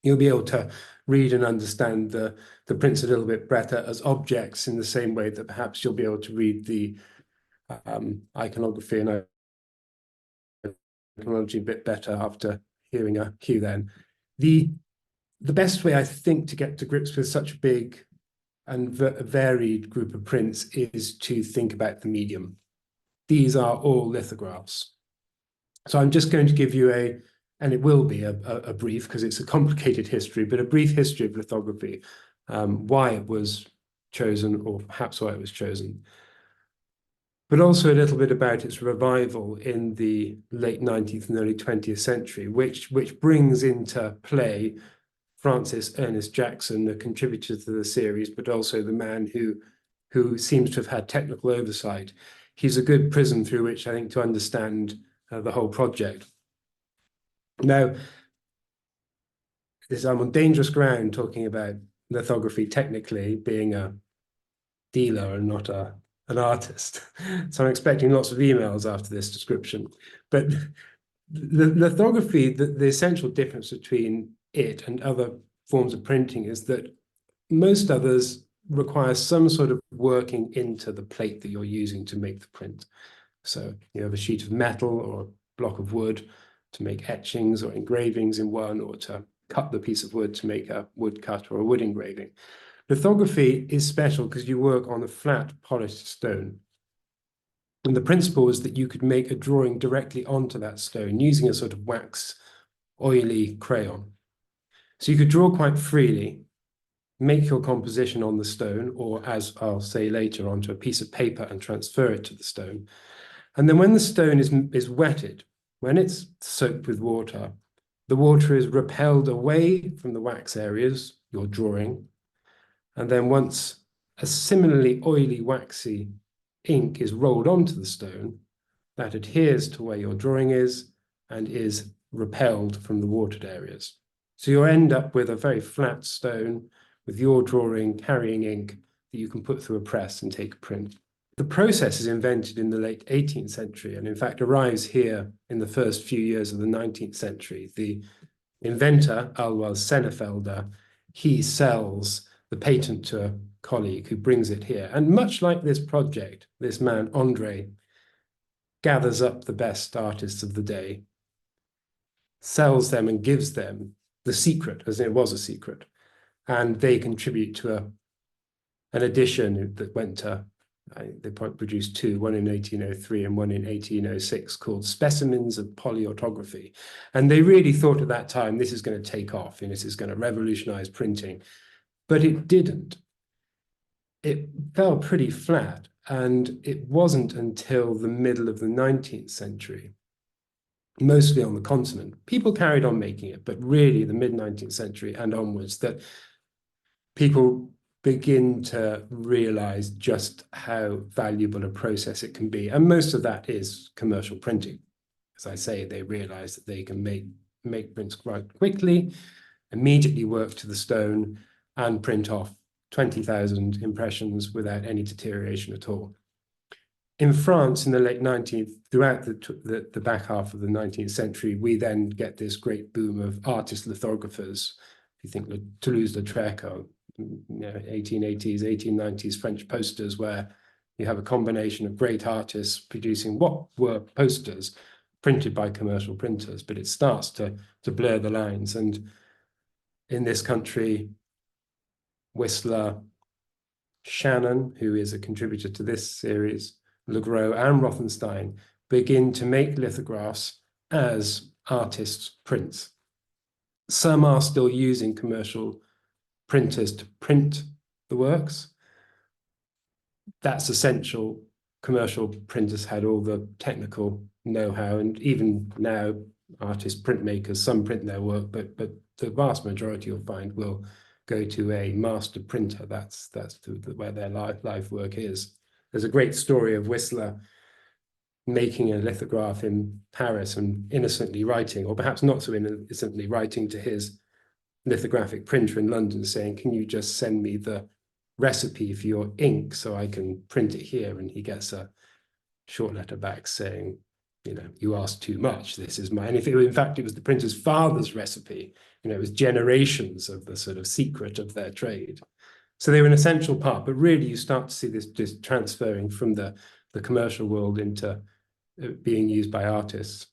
you'll be able to read and understand the prints a little bit better as objects, in the same way that perhaps you'll be able to read the iconography and iconology a bit better after hearing a Hew then. The best way, I think, to get to grips with such a big and varied group of prints is to think about the medium. These are all lithographs. So I'm just going to give you and it will be a brief, because it's a complicated history, but a brief history of lithography, why it was chosen, or perhaps why it was chosen, but also a little bit about its revival in the late 19th and early 20th century, which brings into play Francis Ernest Jackson, the contributor to the series, but also the man who seems to have had technical oversight. He's a good prism through which, I think, to understand the whole project. Now, I'm on dangerous ground talking about lithography technically, being a dealer and not an artist. So I'm expecting lots of emails after this description. But lithography, the essential difference between it and other forms of printing is that most others require some sort of working into the plate that you're using to make the print. So you have a sheet of metal or a block of wood to make etchings or engravings in one, or to cut the piece of wood to make a wood cut or a wood engraving. Lithography is special because you work on a flat, polished stone. And the principle is that you could make a drawing directly onto that stone using a sort of wax, oily crayon. So you could draw quite freely, make your composition on the stone, or, as I'll say later, onto a piece of paper and transfer it to the stone. And then when the stone is wetted, when it's soaked with water, the water is repelled away from the wax areas you're drawing. And then once a similarly oily, waxy ink is rolled onto the stone, that adheres to where your drawing is and is repelled from the watered areas. So you'll end up with a very flat stone with your drawing carrying ink that you can put through a press and take a print. The process is invented in the late 18th century, and in fact arrives here in the first few years of the 19th century. The inventor, Alois Sennefelder, he sells the patent to a colleague who brings it here. And much like this project, this man, André, gathers up the best artists of the day, sells them and gives them the secret, as it was a secret, and they contribute to an edition that went to, they produced two, one in 1803 and one in 1806, called Specimens of Polyautography. And they really thought at that time, this is going to take off and this is going to revolutionize printing. But it didn't. It fell pretty flat, and it wasn't until the middle of the 19th century, mostly on the continent. People carried on making it, but really the mid-19th century and onwards, that people begin to realize just how valuable a process it can be. And most of that is commercial printing. As I say, they realize that they can make prints quite quickly, immediately work to the stone, and print off 20,000 impressions without any deterioration at all. In France, in the late 19th, throughout the back half of the 19th century, we then get this great boom of artist lithographers. If you think Toulouse-Lautrec, or 1880s, 1890s French posters, where you have a combination of great artists producing what were posters printed by commercial printers, but it starts to blur the lines. And in this country, Whistler, Shannon, who is a contributor to this series, Legros and Rothenstein, begin to make lithographs as artists' prints. Some are still using commercial printers to print the works, that's essential. Commercial printers had all the technical know-how, and even now artists, printmakers, some print their work, but the vast majority you'll find will go to a master printer. That's where their life work is. There's a great story of Whistler making a lithograph in Paris and innocently writing, or perhaps not so innocently writing, to his lithographic printer in London saying, can you just send me the recipe for your ink so I can print it here? And he gets a short letter back saying, you know, you asked too much, this is mine. If it, in fact, it was the printer's father's recipe, you know, it was generations of the sort of secret of their trade. So they were an essential part, but really you start to see this transferring from the commercial world into being used by artists.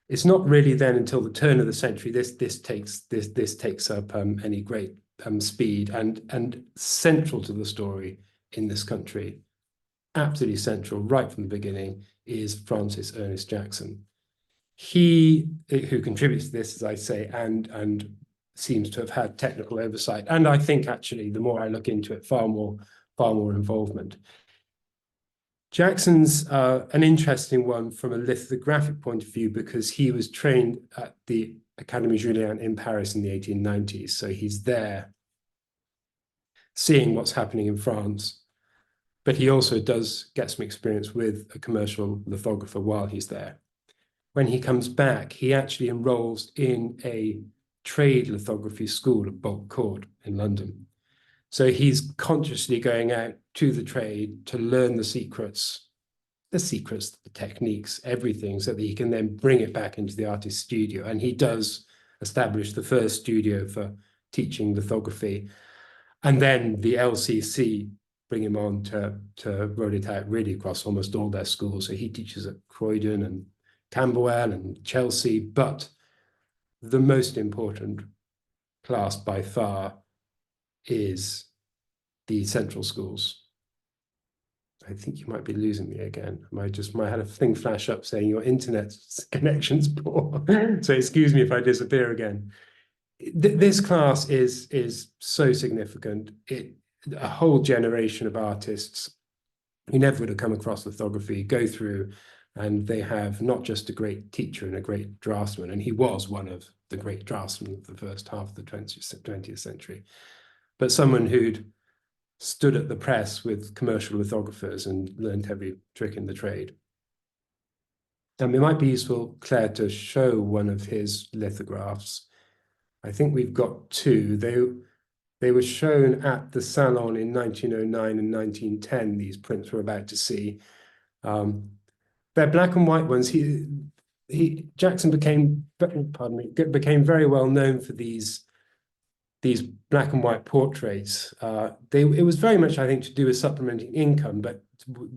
It's not really then until the turn of the century this takes up any great speed, and central to the story in this country, absolutely central right from the beginning, is Francis Ernest Jackson. He, who contributes to this, as I say, and seems to have had technical oversight, and I think actually the more I look into it, far more involvement. Jackson's an interesting one from a lithographic point of view, because he was trained at the Académie Julian in Paris in the 1890s. So he's there seeing what's happening in France, but he also does get some experience with a commercial lithographer while he's there. When he comes back, he actually enrolls in a trade lithography school at Bolt Court in London. So he's consciously going out to the trade to learn the secrets, the techniques, everything, so that he can then bring it back into the artist's studio. And he does establish the first studio for teaching lithography. And then the LCC bring him on to roll it out really across almost all their schools. So he teaches at Croydon and Camberwell and Chelsea, but the most important class by far is the central schools. I think you might be losing me again. I had a thing flash up saying your internet connection's poor. So excuse me if I disappear again. This class is so significant. A whole generation of artists who never would have come across lithography go through, and they have not just a great teacher and a great draftsman, and he was one of the great draftsmen of the first half of the 20th century, but someone who'd stood at the press with commercial lithographers and learned every trick in the trade. It might be useful, Claire, to show one of his lithographs. I think we've got two. They were shown at the Salon in 1909 and 1910, these prints we're about to see. They're black and white ones. Jackson became very well known for these black and white portraits. It was very much, I think, to do with supplementing income,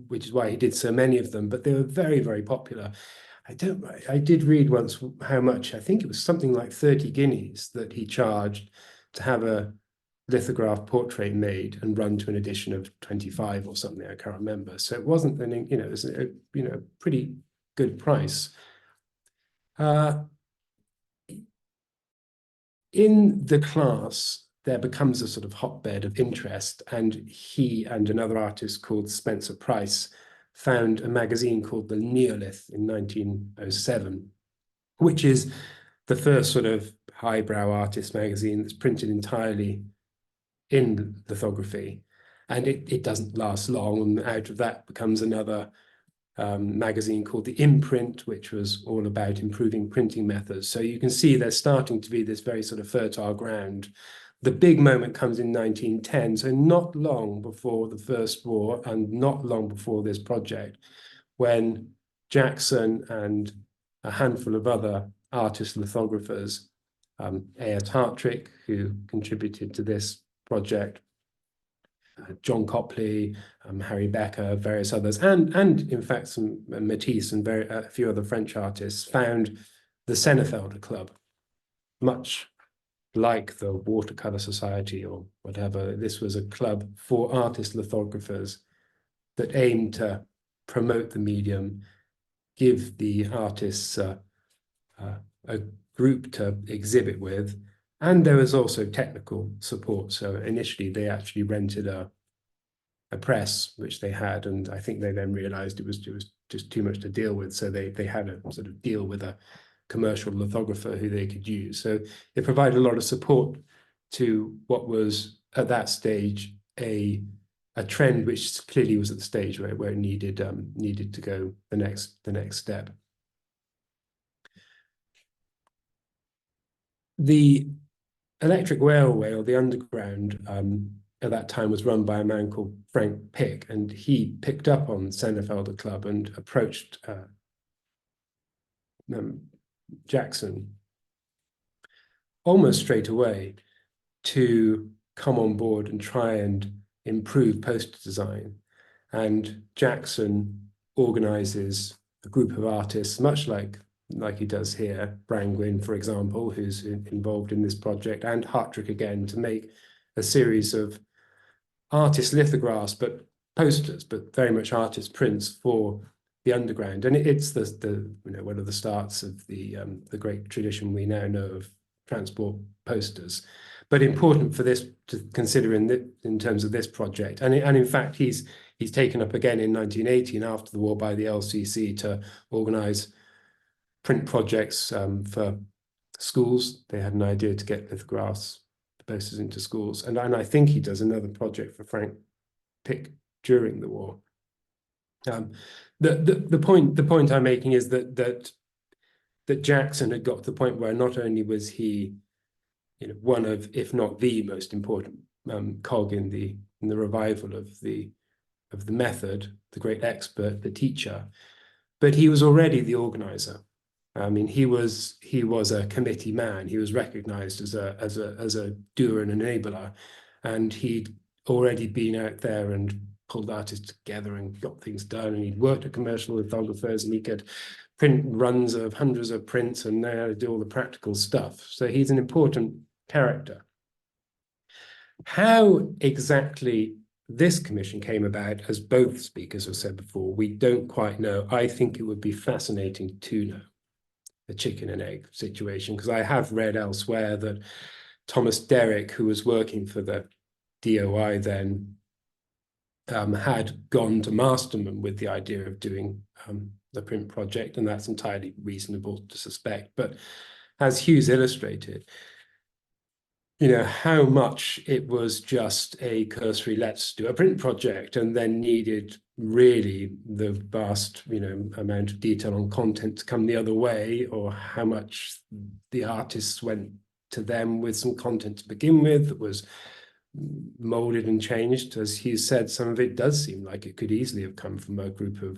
which is why he did so many of them, but they were very, very popular. I did read once how much, I think it was something like 30 guineas that he charged to have a lithograph portrait made and run to an edition of 25 or something, I can't remember. So it wasn't it was a pretty good price. In the class, there becomes a sort of hotbed of interest, and he and another artist called Spencer Price found a magazine called the Neolith in 1907, which is the first sort of highbrow artist magazine that's printed entirely in lithography. And it doesn't last long, and out of that becomes another magazine called The Imprint, which was all about improving printing methods. So you can see there's starting to be this very sort of fertile ground. The big moment comes in 1910, so not long before the First War and not long before this project, when Jackson and a handful of other artist lithographers, A.S. Hartrick, who contributed to this project, John Copley, Harry Becker, various others, and in fact some Matisse and a few other French artists, found the Sennefelder Club, much like the Watercolor Society or whatever. This was a club for artist lithographers that aimed to promote the medium, give the artists a group to exhibit with, and there was also technical support. So initially they actually rented a a press, which they had, and I think they then realized it was just too much to deal with, so they had a sort of deal with a commercial lithographer who they could use. So it provided a lot of support to what was at that stage a trend which clearly was at the stage where it needed to go the next step. The electric railway, or the underground, at that time was run by a man called Frank Pick, and he picked up on Sennefelder Club and approached Jackson almost straight away to come on board and try and improve poster design. And Jackson organizes a group of artists, much like he does here, Brangwyn, for example, who's involved in this project, and Hartrick again, to make a series of artist lithographs, but posters, but very much artist prints for the underground. And it's the one of the starts of the great tradition we now know of transport posters. But important for this to consider in terms of this project. And in fact, he's taken up again in 1918 after the war by the LCC to organize print projects for schools. They had an idea to get lithographs, posters into schools. And I think he does another project for Frank Pick during the war. The point I'm making is that Jackson had got to the point where not only was he one of, if not the most important cog in the revival of the method, the great expert, the teacher, but he was already the organizer. I mean, he was a committee man. He was recognized as a doer and enabler, and he'd already been out there and pulled artists together and got things done. And he'd worked at commercial lithographers, and he could print runs of hundreds of prints and know how to do all the practical stuff. So he's an important character. How exactly this commission came about, as both speakers have said before, we don't quite know. I think it would be fascinating to know the chicken and egg situation, because I have read elsewhere that Thomas Derrick, who was working for the DOI then, had gone to Masterman with the idea of doing the print project, and that's entirely reasonable to suspect. But as Hew's illustrated, how much it was just a cursory, let's do a print project, and then needed really the vast, amount of detail on content to come the other way, or how much the artists went to them with some content to begin with that was molded and changed. As Hugh said, some of it does seem like it could easily have come from a group of,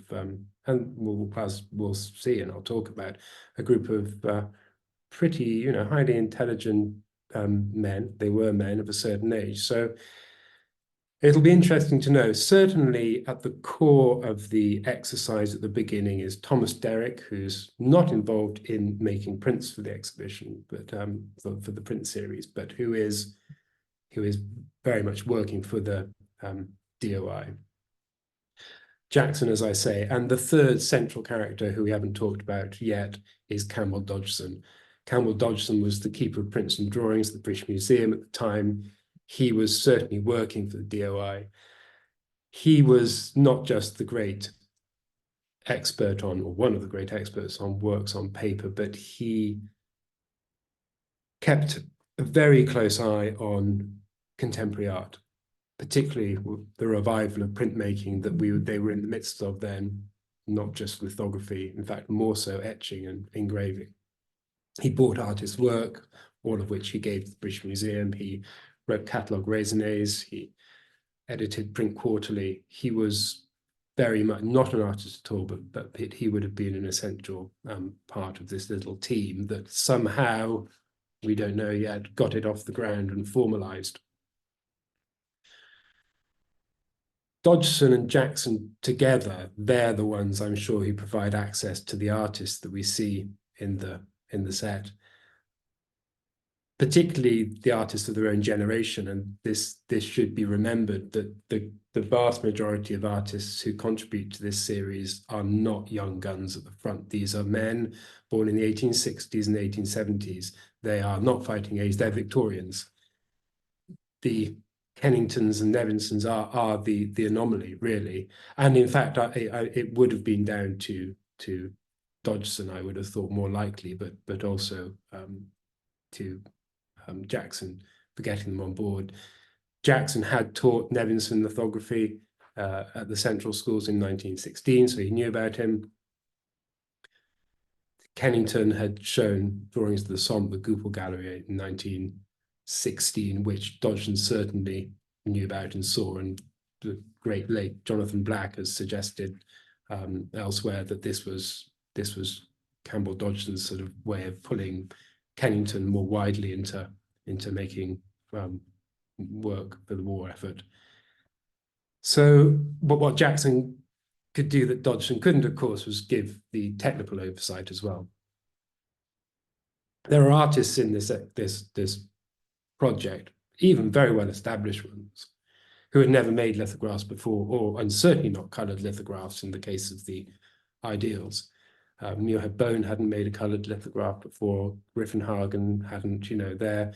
and we'll see, and I'll talk about a group of pretty, highly intelligent men. They were men of a certain age. So it'll be interesting to know. Certainly at the core of the exercise at the beginning is Thomas Derrick, who's not involved in making prints for the exhibition, but for the print series, but who is very much working for the DOI. Jackson, as I say, and the third central character who we haven't talked about yet is Campbell Dodgson. Campbell Dodgson was the keeper of prints and drawings at the British Museum at the time. He was certainly working for the DOI. He was not just the great expert on, or one of the great experts on works on paper, but he kept a very close eye on contemporary art, particularly the revival of printmaking that they were in the midst of then, not just lithography, in fact, more so etching and engraving. He bought artists' work, all of which he gave to the British Museum. He wrote catalogue raisonnés. He edited Print Quarterly. He was very much not an artist at all, but he would have been an essential part of this little team that somehow, we don't know yet, got it off the ground and formalized. Dodgson and Jackson together, they're the ones I'm sure who provide access to the artists that we see in the set, particularly the artists of their own generation. And this should be remembered, that the vast majority of artists who contribute to this series are not young guns at the front. These are men born in the 1860s and 1870s. They are not fighting age, they're Victorians. The Kenningtons and Nevinsons are the anomaly, really. And in fact, it would have been down to Dodgson, I would have thought, more likely, but also to Jackson for getting them on board. Jackson had taught Nevinson lithography at the Central Schools in 1916, so he knew about him. Kennington had shown drawings of the Sombre Goupil Gallery in 1916, which Dodgson certainly knew about and saw, and the great late Jonathan Black has suggested elsewhere that this was Campbell Dodgson's sort of way of pulling Kennington more widely into making work for the war effort. So, but what Jackson could do that Dodgson couldn't, of course, was give the technical oversight as well. There are artists in this project, even very well established ones, who had never made lithographs before, and certainly not coloured lithographs in the case of the ideals. Muirhead Bone hadn't made a coloured lithograph before. Griffenhagen hadn't. You know, they're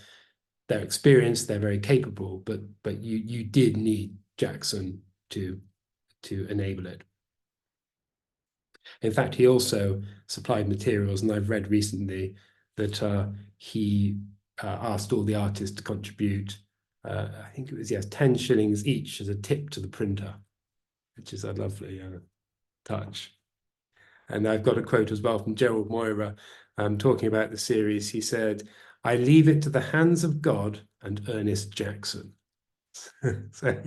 experienced, they're very capable, but you did need Jackson to enable it. In fact, he also supplied materials, and I've read recently that he asked all the artists to contribute, I think it was, yes, 10 shillings each as a tip to the printer, which is a lovely touch. And I've got a quote as well from Gerald Moira talking about the series. He said, "I leave it to the hands of God and Ernest Jackson." So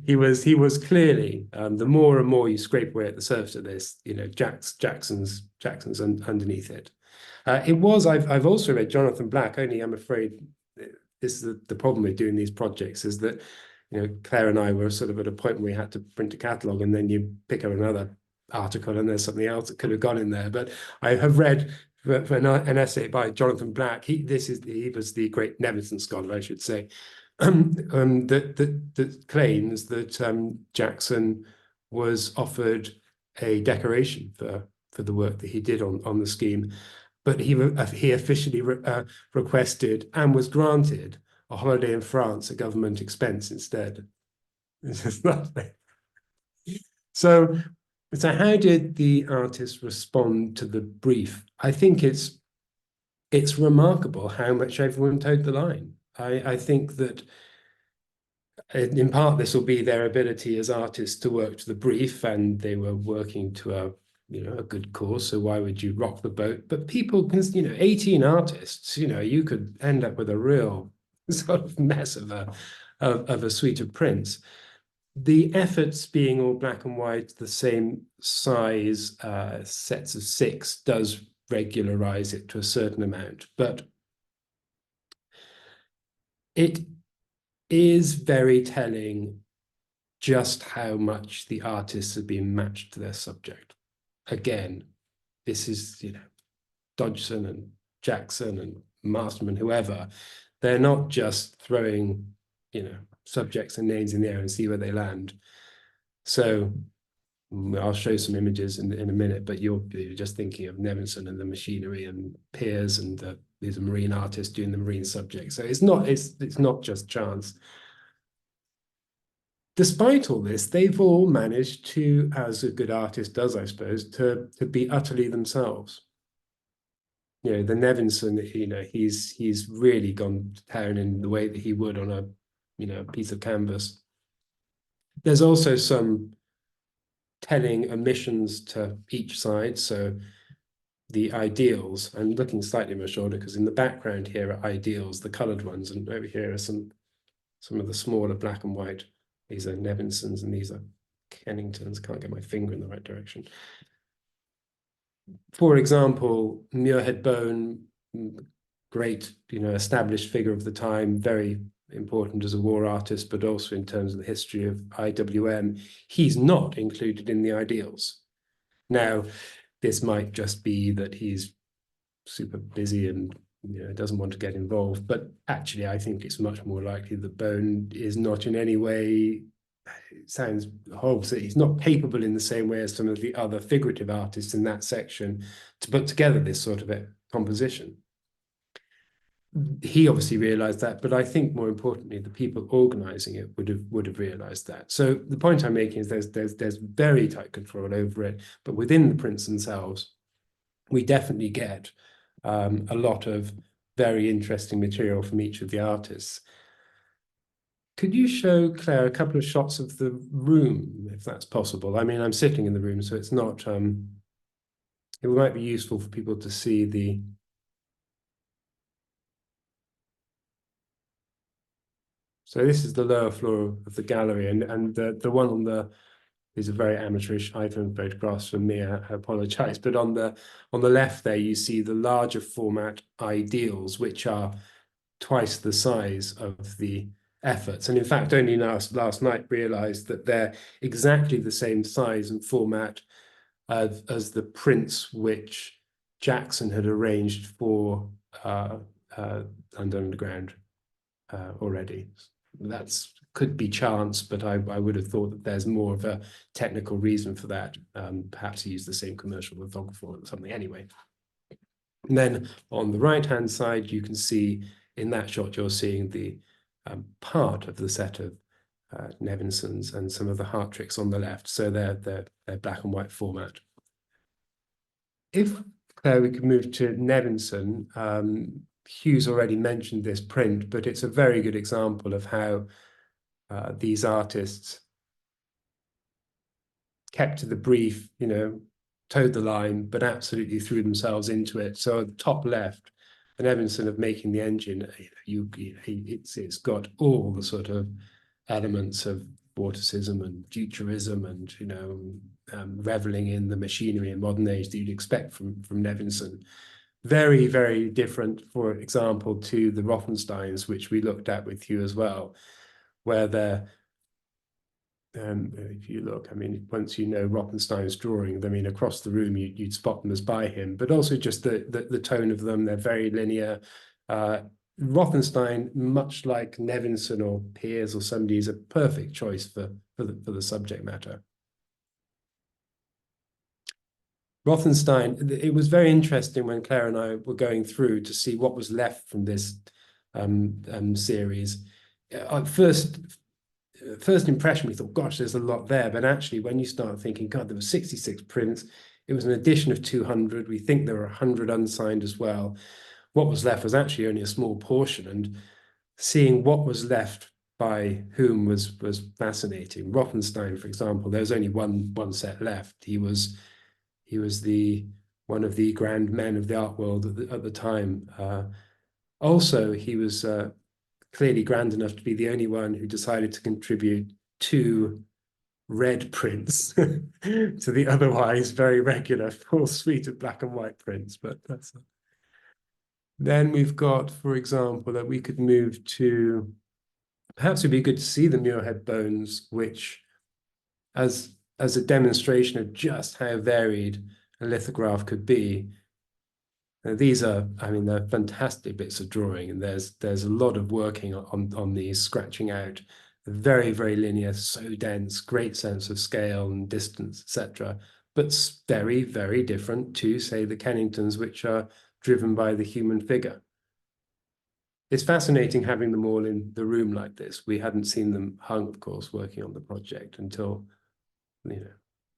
he was clearly, the more and more you scrape away at the surface of this, you know, Jackson's underneath it. I've also read Jonathan Black, only I'm afraid this is the problem with doing these projects, is that, you know, Claire and I were sort of at a point where we had to print a catalogue, and then you pick up another article and there's something else that could have gone in there. But I have read for an essay by Jonathan Black. He was the great Nevinson scholar, I should say, that claims that Jackson was offered a decoration for the work that he did on the scheme, but he officially requested and was granted a holiday in France at government expense instead. It's just nothing. So how did the artist respond to the brief? I think it's remarkable how much everyone towed the line. I think that in part this will be their ability as artists to work to the brief, and they were working to a good cause, so why would you rock the boat? But people can, 18 artists, you could end up with a real sort of mess of a suite of prints. The efforts being all black and white, the same size, sets of 6, does regularize it to a certain amount, but it is very telling just how much the artists have been matched to their subject. Again, this is, Dodgson and Jackson and Masterman, whoever, they're not just throwing, subjects and names in the air and see where they land. So I'll show some images in a minute, but you're just thinking of Nevinson and the machinery, and Piers and these are marine artists doing the marine subject. So it's not just chance. Despite all this, they've all managed to, as a good artist does, I suppose, to be utterly themselves. The Nevinson, he's really gone to town in the way that he would on a piece of canvas. There's also some telling omissions to each side. So the ideals, I'm looking slightly more shorter because in the background here are ideals, the coloured ones, and over here are some of the smaller black and white. These are Nevinsons and these are Kenningtons. Can't get my finger in the right direction. For example, Muirhead Bone, great, established figure of the time, very important as a war artist, but also in terms of the history of IWM. He's not included in the ideals. Now, this might just be that he's super busy and doesn't want to get involved, but actually I think it's much more likely that Bone is not in any way, it sounds horrible, so he's not capable in the same way as some of the other figurative artists in that section to put together this sort of a composition. he obviously realized that, but I think more importantly, the people organizing it would have realized that. So the point I'm making is there's very tight control over it, but within the prints themselves, we definitely get a lot of very interesting material from each of the artists. Could you show, Claire, a couple of shots of the room, if that's possible? I mean, I'm sitting in the room, so it's not, it might be useful for people to see the, so this is the lower floor of the gallery, and the one on the, these are very amateurish iPhone photographs from me, I apologize, but on the left there, you see the larger format ideals, which are twice the size of the efforts. And in fact, only last night realized that they're exactly the same size and format as the prints which Jackson had arranged for London Underground already. That's could be chance, but I would have thought that there's more of a technical reason for that. Perhaps he used the same commercial lithographer or something. Anyway, and then on the right-hand side, you can see in that shot, you're seeing the part of the set of Nevinson's and some of the heart tricks on the left. So they're black and white format. If we could move to Nevinson, Hew's already mentioned this print, but it's a very good example of how these artists kept to the brief, you know, towed the line, but absolutely threw themselves into it. So at the top left, an Evanson of making the engine, it's got all the sort of elements of vorticism and futurism and, you know, reveling in the machinery and modern age that you'd expect from Nevinson. Very, very different, for example, to the Rothensteins, which we looked at with you as well, where they're, if you look, I mean, once you know Rothenstein's drawing, I mean, across the room, you'd spot them as by him, but also just the tone of them, they're very linear. Rothenstein, much like Nevinson or Peers or somebody, is a perfect choice for the subject matter. Rothenstein, it was very interesting when Claire and I were going through to see what was left from this series. First impression, we thought, gosh, there's a lot there. But actually, when you start thinking, God, there were 66 prints. It was an addition of 200. We think there were 100 unsigned as well. What was left was actually only a small portion. And seeing what was left by whom was fascinating. Rothenstein, for example, there's only one set left. He was one of the grand men of the art world at the time. Also, he was clearly grand enough to be the only one who decided to contribute 2 red prints to the otherwise very regular full suite of black and white prints. But that's then we've got, for example, that we could move to, perhaps it'd be good to see the Muirhead bones, which as a demonstration of just how varied a lithograph could be. Now, these are, I mean, they're fantastic bits of drawing, and there's a lot of working on these, scratching out, very, very linear, so dense, great sense of scale and distance, etc. But very, very different to, say, the Kenningtons, which are driven by the human figure. It's fascinating having them all in the room like this. We hadn't seen them hung, of course, working on the project until, you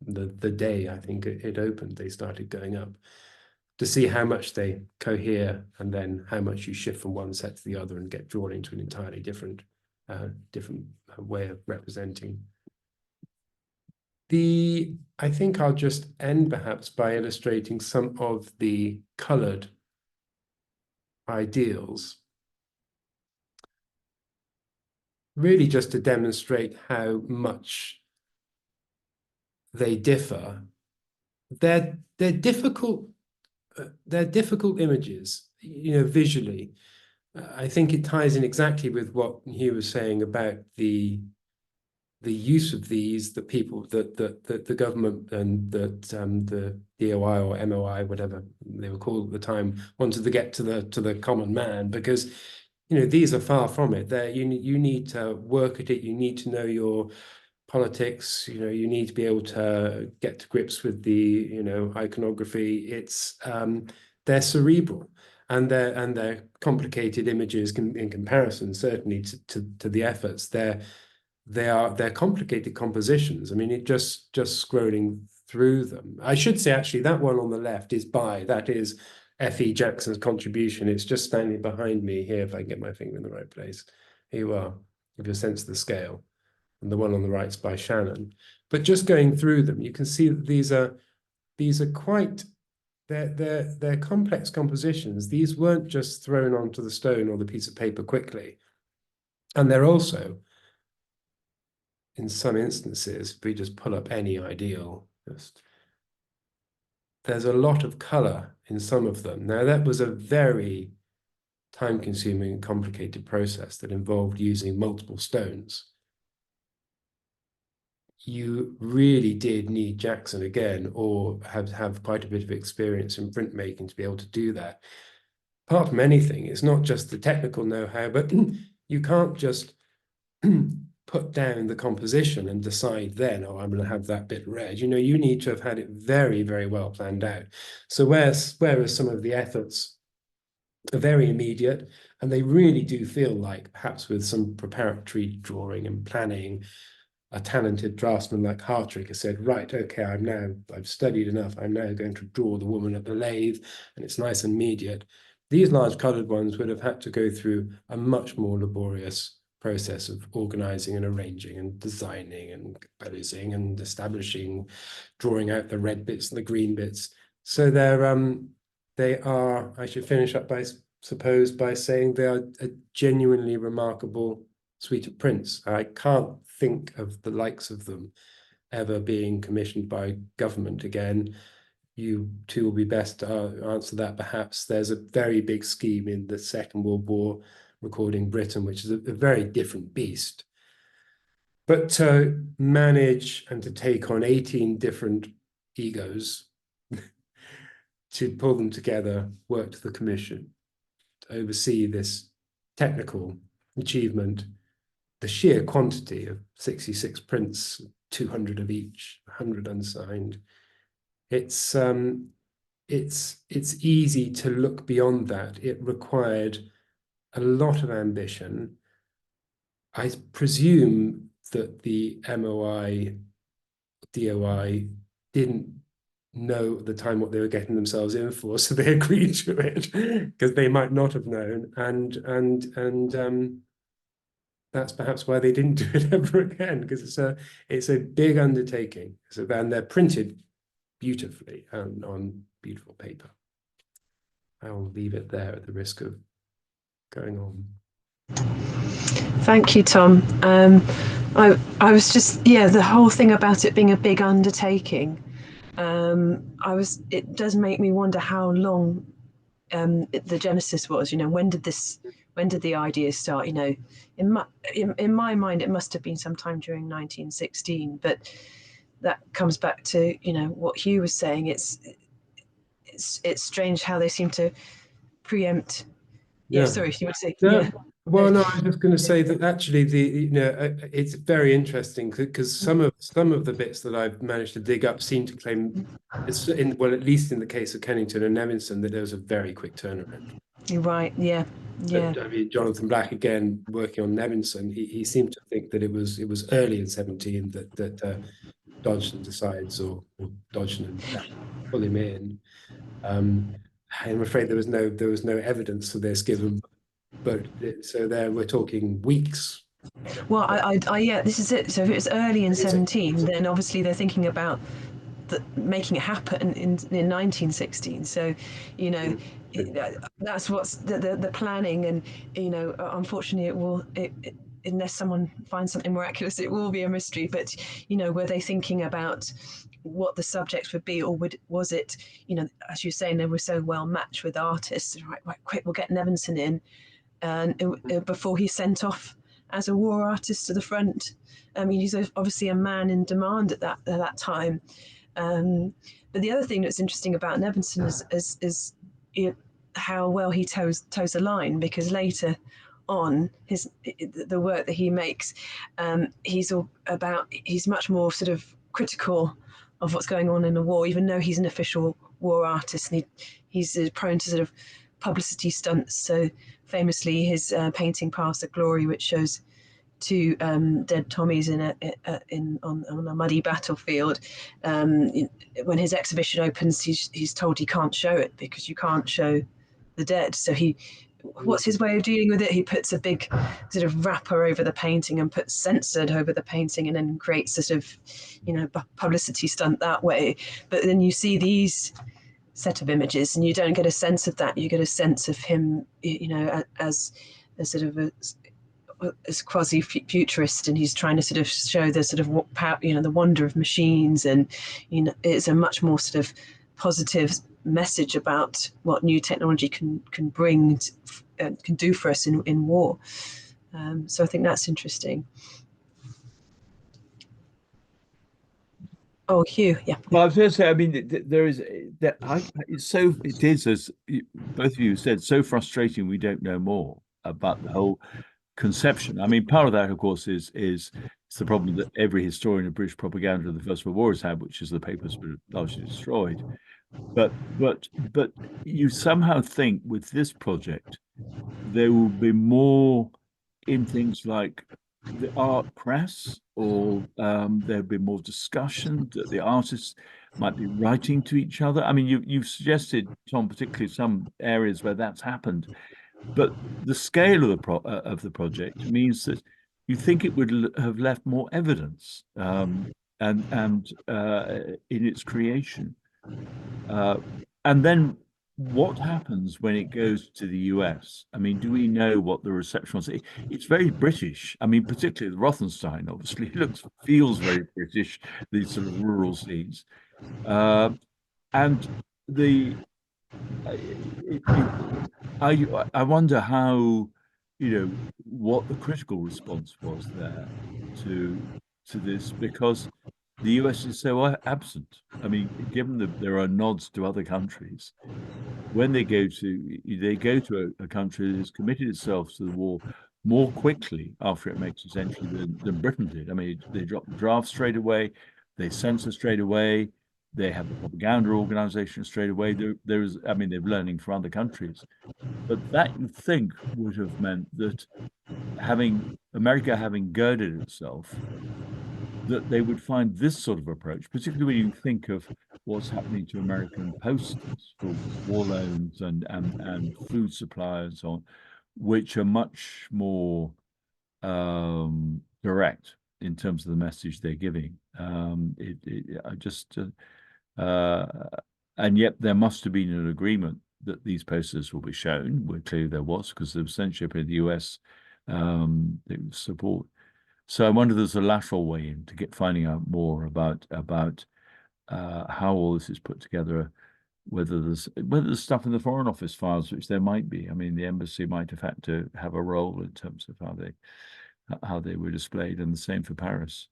know, the day I think it opened, they started going up, to see how much they cohere and then how much you shift from one set to the other and get drawn into an entirely different way of representing. I think I'll just end perhaps by illustrating some of the colored ideals, really just to demonstrate how much they differ. They're difficult. They're difficult images, you know, visually. I think it ties in exactly with what Hew was saying about the use of these, the people, that the government and that the DOI or MOI, whatever they were called at the time, wanted to get to the common man, because, you know, these are far from it. You need to work at it. You need to know your politics, you know, you need to be able to get to grips with the, you know, iconography. It's they're cerebral, and they're complicated images in comparison, certainly to the efforts. They're complicated compositions. I mean, it just scrolling through them. I should say actually that one on the left is that is F.E. Jackson's contribution. It's just standing behind me here, if I can get my finger in the right place. Here you are, give you a sense of the scale. And the one on the right is by Shannon. But just going through them, you can see that these are quite, they're complex compositions. These weren't just thrown onto the stone or the piece of paper quickly. And they're also, in some instances, if we just pull up any ideal, there's a lot of color in some of them. Now, that was a very time-consuming and complicated process that involved using multiple stones. You really did need Jackson again, or have quite a bit of experience in printmaking to be able to do that. Apart from anything, it's not just the technical know-how, but you can't just put down the composition and decide then, oh, I'm going to have that bit red. You know, you need to have had it very, very well planned out. So whereas some of the efforts are very immediate, and they really do feel like, perhaps with some preparatory drawing and planning, a talented draftsman like Hartrick has said, right, okay, I've studied enough, I'm now going to draw the woman at the lathe, and it's nice and immediate. These large colored ones would have had to go through a much more laborious process of organizing and arranging and designing and composing and establishing, drawing out the red bits and the green bits. So they are, I should finish up by saying they are a genuinely remarkable suite of prints. I can't think of the likes of them ever being commissioned by government again. You two will be best to answer that perhaps. There's a very big scheme in the Second World War recording Britain, which is a very different beast. But to manage and to take on 18 different egos, to pull them together, work to the commission, to oversee this technical achievement, the sheer quantity of 66 prints, 200 of each, 100 unsigned. It's easy to look beyond that. It required a lot of ambition. I presume that the MOI, DOI didn't know at the time what they were getting themselves in for, so they agreed to it because they might not have known. And that's perhaps why they didn't do it ever again, because it's a big undertaking. And they're printed beautifully on beautiful paper. I'll leave it there at the risk of going on. Thank you, Tom. I was just, the whole thing about it being a big undertaking. It does make me wonder how long the genesis was. You know, when did the idea start? You know, in my mind, it must have been sometime during 1916. But that comes back to, you know, what Hew was saying. It's strange how they seem to preempt. Yeah, sorry, you would say. No. Yeah. Well, no, I was just going to say that actually it's very interesting because some of the bits that I've managed to dig up seem to claim, at least in the case of Kennington and Nevinson, that there was a very quick turnaround. You're right. Yeah. But, I mean, Jonathan Black, again, working on Nevinson, he seemed to think that it was early in 17 that Dodgson decides, or Dodgson and Black pull him in. I'm afraid there was no evidence for this given. But so there we're talking weeks. Well, this is it. So if it was early in 17, then obviously they're thinking about making it happen in 1916. So, you know, that's what's the planning, and you know, unfortunately, unless someone finds something miraculous, it will be a mystery. But you know, were they thinking about what the subjects would be, or was it, you know, as you're saying, they were so well matched with artists, right, quick, we'll get Nevinson in. And before he's sent off as a war artist to the front. I mean, he's obviously a man in demand at that time. But the other thing that's interesting about Nevinson is how well he toes the line, because later on the work that he makes, he's much more sort of critical of what's going on in the war, even though he's an official war artist, and he's prone to sort of publicity stunts. So famously, his painting Past the Glory, which shows two dead Tommies on a muddy battlefield. When his exhibition opens, he's told he can't show it because you can't show the dead. So what's his way of dealing with it? He puts a big sort of wrapper over the painting and puts censored over the painting, and then creates a sort of publicity stunt that way. But then you see these set of images and you don't get a sense of that. You get a sense of him, as a sort of as quasi-futurist, and he's trying to sort of show the sort of the wonder of machines, and it's a much more sort of positive message about what new technology can bring can do for us in war. So I think that's interesting. Oh, Hew, yeah. Well, I was going to say, I mean, there is that. It is, as both of you said, so frustrating. We don't know more about the whole conception. I mean, part of that, of course, is the problem that every historian of British propaganda of the First World War has had, which is the papers were largely destroyed. But you somehow think with this project there will be more in things like the art press, or there'll be more discussion that the artists might be writing to each other. I mean, you've suggested, Tom, particularly some areas where that's happened, but the scale of the project means that you think it would have left more evidence and in its creation. And then what happens when it goes to the US? I mean, do we know what the reception was? It's very British. I mean, particularly the Rothenstein, obviously, feels very British, these sort of rural scenes. And I wonder how, what the critical response was there to this, because the US is so absent. I mean, given that there are nods to other countries, when they go to a country that has committed itself to the war more quickly after it makes its entry than Britain did. I mean, they drop the draft straight away, they censor straight away, they have the propaganda organization straight away. They're learning from other countries. But that, you think, would have meant that America having girded itself, that they would find this sort of approach, particularly when you think of what's happening to American posters for war loans and food supply and so on, which are much more direct in terms of the message they're giving. And yet there must have been an agreement that these posters will be shown. Well, clearly there was, because there was censorship in the US support. So I wonder if there's a lateral way in to finding out more about how all this is put together, whether there's stuff in the Foreign Office files, which there might be. I mean, the embassy might have had to have a role in terms of how they were displayed, and the same for Paris.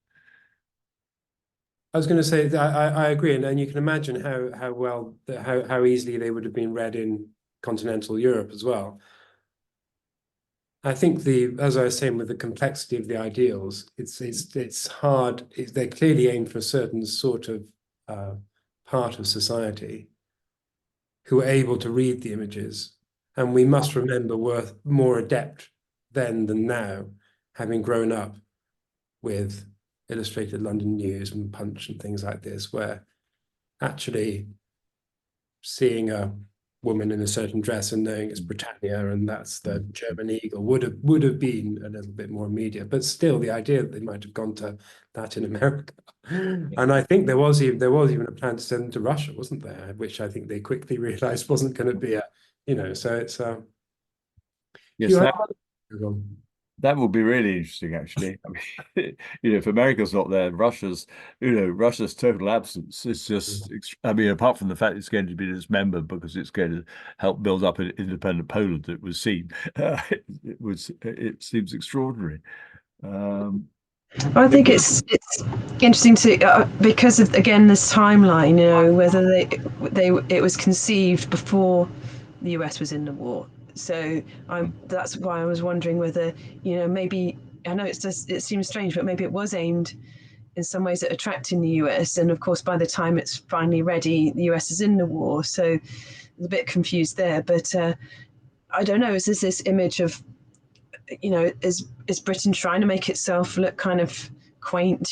I was going to say that I agree, and you can imagine how easily they would have been read in continental Europe as well. I think as I was saying, with the complexity of the ideals, it's hard. They're clearly aimed for a certain sort of part of society who are able to read the images, and we must remember we're more adept then than now, having grown up with Illustrated London News and Punch and things like this, where actually seeing a woman in a certain dress and knowing it's Britannia and that's the German eagle would have been a little bit more immediate. But still, the idea that they might have gone to that in America, and I think there was even a plan to send them to Russia, wasn't there? Which I think they quickly realised wasn't going to be So it's yes. That would be really interesting, actually. I mean, if America's not there, Russia's total absence is just, I mean, apart from the fact it's going to be dismembered because it's going to help build up an independent Poland, it was seen. It seems extraordinary. I think it's interesting to because of, again, this timeline, whether it was conceived before the US was in the war. So that's why I was wondering whether, maybe, I know it seems strange, but maybe it was aimed in some ways at attracting the US. And of course, by the time it's finally ready, the US is in the war. So a bit confused there. But I don't know. Is this image of, is Britain trying to make itself look kind of quaint?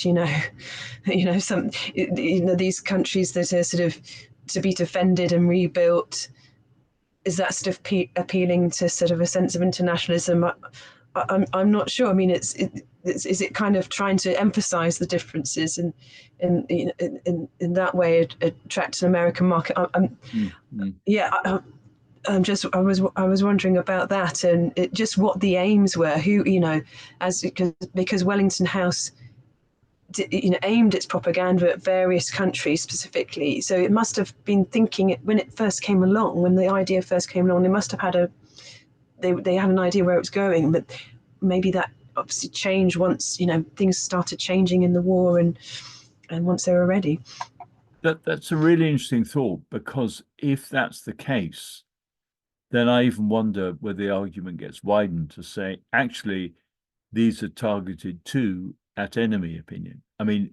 These countries that are sort of to be defended and rebuilt. Is that sort of appealing to sort of a sense of internationalism? I'm not sure. I mean, is it kind of trying to emphasise the differences and in that way attract an American market? Yeah. I was wondering about that, and just what the aims were. Who, because Wellington House aimed its propaganda at various countries specifically. So it must have been thinking when it first came along, when the idea first came along, they must have had they had an idea where it was going, but maybe that obviously changed once, things started changing in the war and once they were ready. That's a really interesting thought, because if that's the case, then I even wonder whether the argument gets widened to say, actually, these are targeted too at enemy opinion. I mean,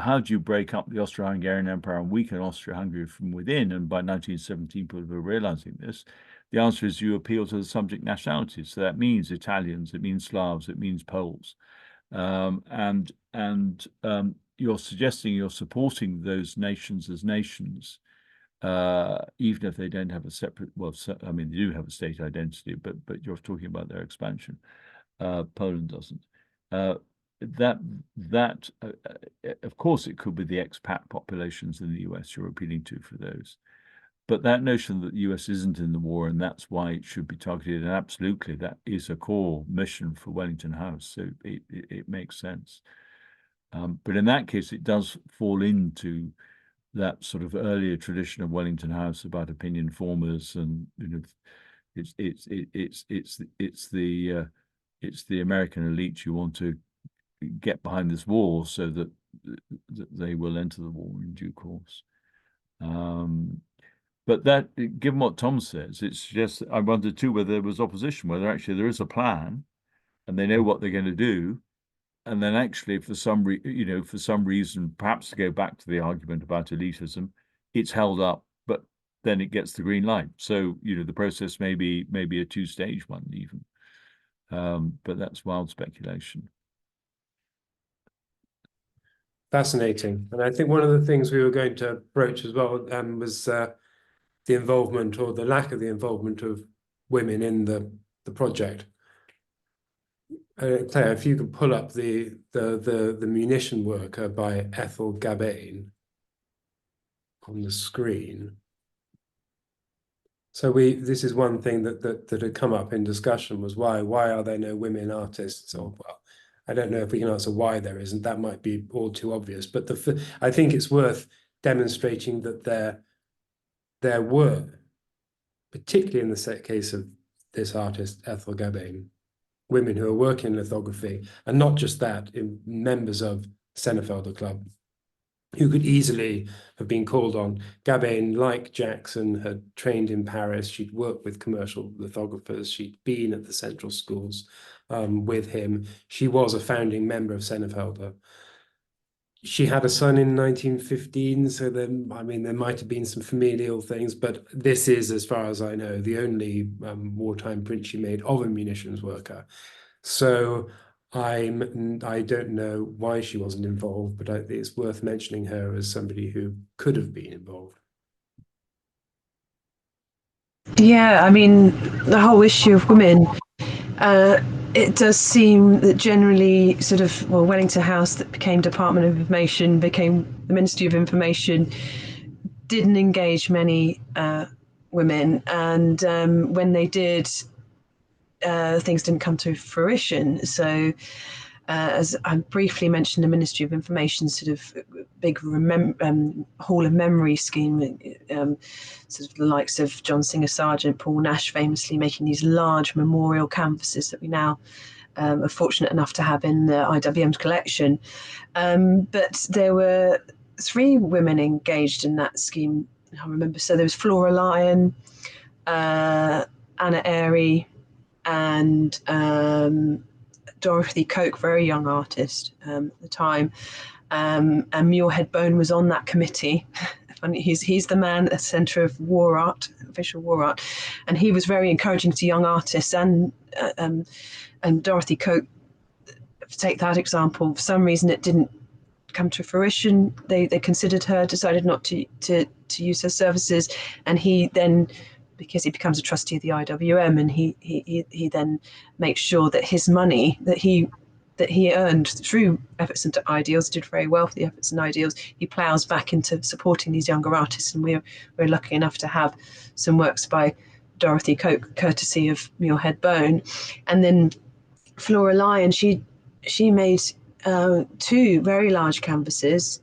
how do you break up the Austro-Hungarian Empire and weaken Austria-Hungary from within? And by 1917, people were realizing this. The answer is you appeal to the subject nationalities. So that means Italians, it means Slavs, it means Poles. And you're suggesting you're supporting those nations as nations, even if they don't have a separate, I mean, they do have a state identity, but you're talking about their expansion. Poland doesn't. Of course, it could be the expat populations in the US you're appealing to for those. But that notion that the US isn't in the war and that's why it should be targeted, and absolutely, that is a core mission for Wellington House. So it makes sense. But in that case, it does fall into that sort of earlier tradition of Wellington House about opinion formers, and it's the American elite you want to get behind this war so that they will enter the war in due course. But that, given what Tom says, it suggests, I wonder too whether there was opposition, whether actually there is a plan and they know what they're going to do. And then actually, for some reason, perhaps to go back to the argument about elitism, it's held up, but then it gets the green light. So, the process may be a two-stage one even. But that's wild speculation. Fascinating. And I think one of the things we were going to broach as well was the involvement, or the lack of the involvement, of women in the project. Claire, if you could pull up the munition worker by Ethel Gabain on the screen. So this is one thing that had come up in discussion, was why are there no women artists? Or, well, I don't know if we can answer why there isn't. That might be all too obvious. But I think it's worth demonstrating that there were, particularly in the case of this artist, Ethel Gabain, women who are working in lithography, and not just that, members of Sennefelder Club, who could easily have been called on. Gabain, like Jackson, had trained in Paris. She'd worked with commercial lithographers. She'd been at the central schools with him. She was a founding member of Sennefelder. She had a son in 1915, so there might have been some familial things, but this is, as far as I know, the only wartime print she made of a munitions worker. So I don't know why she wasn't involved, but it's worth mentioning her as somebody who could have been involved. Yeah, I mean, the whole issue of women, it does seem that generally Wellington House, that became Department of Information, became the Ministry of Information, didn't engage many women. And when they did, things didn't come to fruition. So as I briefly mentioned, the Ministry of Information big Hall of Memory scheme, the likes of John Singer Sargent, Paul Nash famously making these large memorial canvases that we now are fortunate enough to have in the IWM's collection. But there were 3 women engaged in that scheme, I remember. So there was Flora Lyon, Anna Airy, and Dorothy Coke, very young artist at the time. And Muirhead Bone was on that committee, funny. He's the man at the centre of war art, official war art, and he was very encouraging to young artists. And Dorothy Coke, take that example. For some reason, it didn't come to fruition. They considered her, decided not to use her services, and he then, because he becomes a trustee of the IWM, and he then makes sure that his money that he earned through Efforts and Ideals, did very well for the Efforts and Ideals, he ploughs back into supporting these younger artists. And we're lucky enough to have some works by Dorothy Coke, courtesy of Muirhead Bone. And then Flora Lyon, she made 2 very large canvases,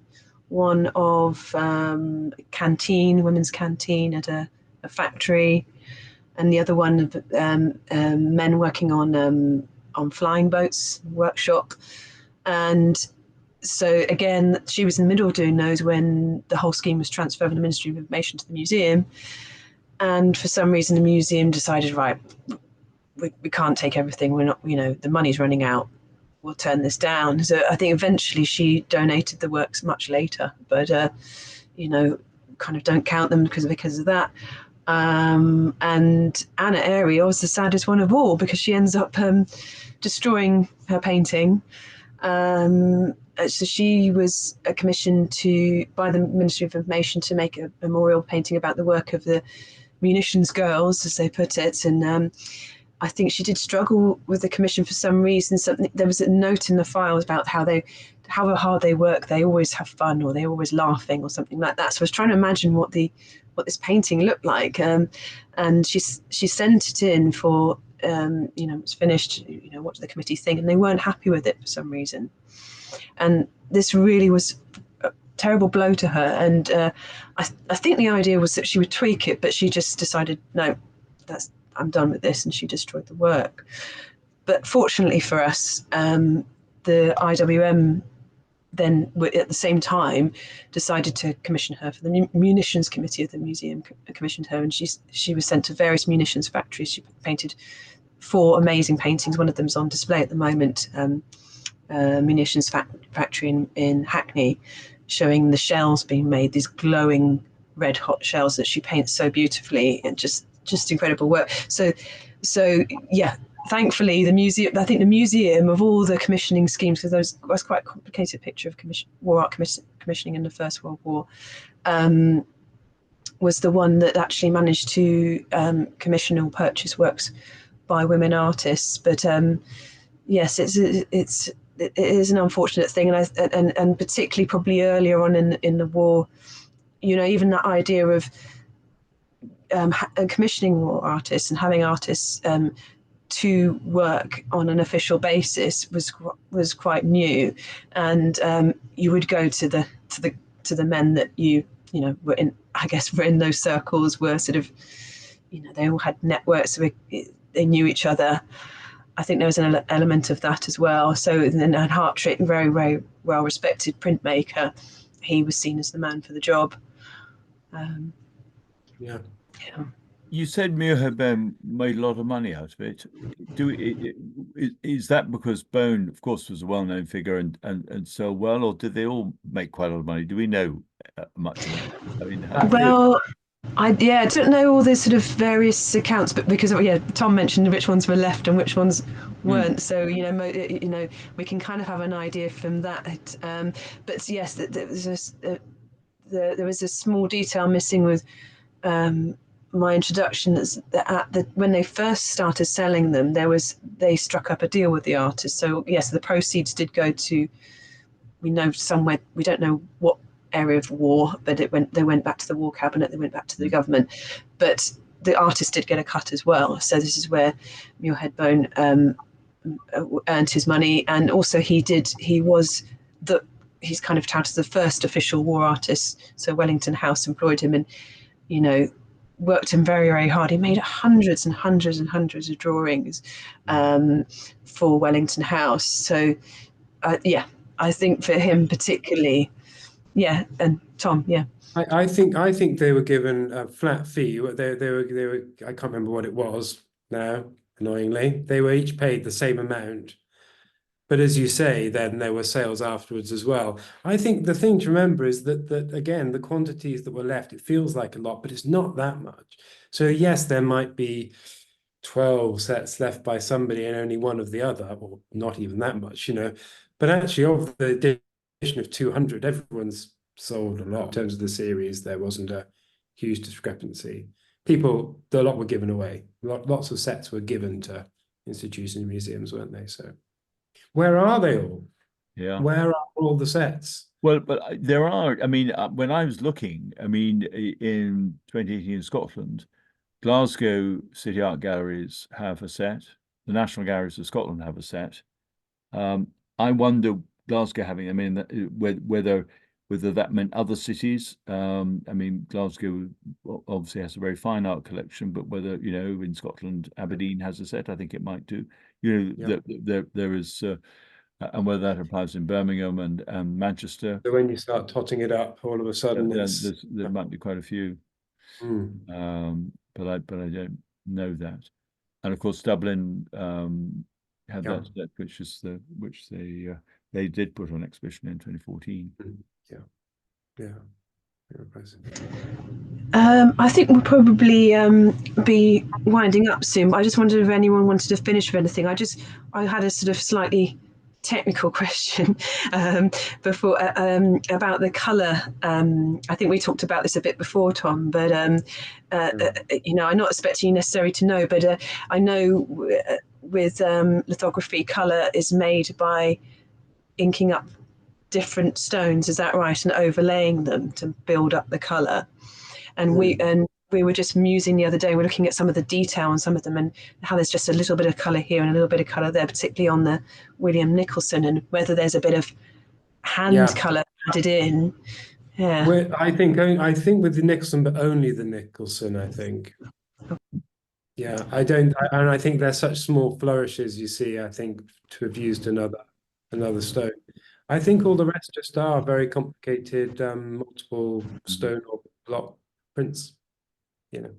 one of women's canteen at a factory, and the other one of men working on flying boats workshop. And so again, she was in the middle of doing those when the whole scheme was transferred from the Ministry of Information to the museum. And for some reason, the museum decided, right, we can't take everything. We're not, the money's running out. We'll turn this down. So I think eventually she donated the works much later, but kind of don't count them because of that. And Anna Airy was the saddest one of all, because she ends up destroying her painting. So she was commissioned by the Ministry of Information to make a memorial painting about the work of the munitions girls, as they put it. And I think she did struggle with the commission for some reason. There was a note in the files about how hard they work. They always have fun, or they're always laughing, or something like that. So I was trying to imagine what this painting looked like. And she sent it in for, it's finished, what do the committee think? And they weren't happy with it for some reason. And this really was a terrible blow to her. And I think the idea was that she would tweak it, but she just decided, no, I'm done with this, and she destroyed the work. But fortunately for us, the IWM then, at the same time, decided to commission her for the munitions committee of the museum. Commissioned her, and she was sent to various munitions factories. She painted 4 amazing paintings. One of them's on display at the moment. Munitions factory in Hackney, showing the shells being made, these glowing red hot shells that she paints so beautifully, and just incredible work. So yeah, thankfully the museum, I think the museum, of all the commissioning schemes, because there was quite a complicated picture of war art commissioning in the First World War, was the one that actually managed to commission or purchase works by women artists. But yes, it is an unfortunate thing, and particularly probably earlier on in the war, even that idea of commissioning war artists and having artists to work on an official basis was quite new. And you would go to the men that were in those circles, were sort of, they all had networks, so they knew each other. I think there was an element of that as well. So then Hartrick, very, very well respected printmaker, he was seen as the man for the job. Yeah. You said Muirhead Bone made a lot of money out of it. Is that because Bone, of course, was a well-known figure and so well, or did they all make quite a lot of money? Do we know much about it? I mean, I don't know all the sort of various accounts, but because Tom mentioned which ones were left and which ones weren't. So we can kind of have an idea from that. But yes, there was a small detail missing with my introduction. That when they first started selling them, they struck up a deal with the artist. So yes, the proceeds did go to, we know somewhere, we don't know what area of war, but they went back to the war cabinet, they went back to the government, but the artist did get a cut as well. So this is where Muirhead Bone earned his money. And also he's kind of touted as the first official war artist. So Wellington House employed him and worked him very, very hard. He made hundreds and hundreds and hundreds of drawings for Wellington House. So I think for him particularly, and Tom, I think they were given a flat fee. They were I can't remember what it was now, annoyingly. They were each paid the same amount, But as you say, then there were sales afterwards as well. I think the thing to remember is that again, the quantities that were left, it feels like a lot, but it's not that much. So yes, there might be 12 sets left by somebody and only one of the other, or not even that much, you know. But actually, of the edition of 200, everyone's sold a lot. In terms of the series, there wasn't a huge discrepancy. A lot were given away. Lots of sets were given to institutions and museums, weren't they? So where are they all? Yeah. Where are all the sets? Well, but there are, I mean, when I was looking, I mean, in 2018 in Scotland, Glasgow City Art Galleries have a set. The National Galleries of Scotland have a set. I wonder, Glasgow having, I mean, whether that meant other cities. I mean, Glasgow obviously has a very fine art collection, but whether, you know, in Scotland, Aberdeen has a set, I think it might do. You know, there is, and whether that applies in Birmingham and Manchester. So when you start totting it up, all of a sudden there might be quite a few. But I don't know that. And of course, Dublin had that set, which they did put on exhibition in 2014. I think we'll probably be winding up soon. But I just wondered if anyone wanted to finish with anything. I had a sort of slightly technical question before about the colour. I think we talked about this a bit before, Tom, but you know, I'm not expecting you necessarily to know, but I know with lithography, colour is made by inking up different stones, is that right, and overlaying them to build up the colour. And we were just musing the other day, we're looking at some of the detail on some of them and how there's just a little bit of colour here and a little bit of colour there, particularly on the William Nicholson, and whether there's a bit of hand colour added in. Well, I think with the Nicholson, but only the Nicholson, I think. Yeah, and I think they're such small flourishes, you see, I think, to have used another stone. I think all the rest just are very complicated, multiple stone or block prints. You know,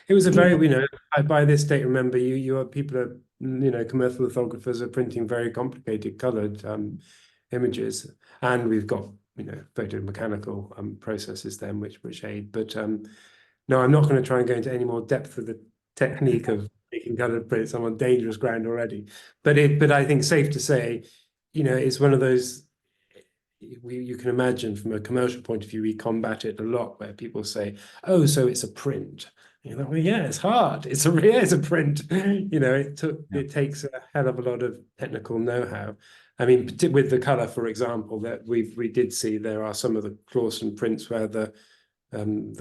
it was a very, you know, by this date, remember, people are, you know, commercial lithographers are printing very complicated colored images, and we've got, you know, photomechanical processes then which aid. But no, I'm not going to try and go into any more depth of the technique of making colored prints. I'm on dangerous ground already. But I think safe to say, you know, it's one of those. You can imagine from a commercial point of view, we combat it a lot where people say, "Oh, so it's a print." You know, well, yeah, it's hard. It's a print. You know, it takes a hell of a lot of technical know-how. I mean, with the color, for example, that we did see there are some of the Clawson prints where the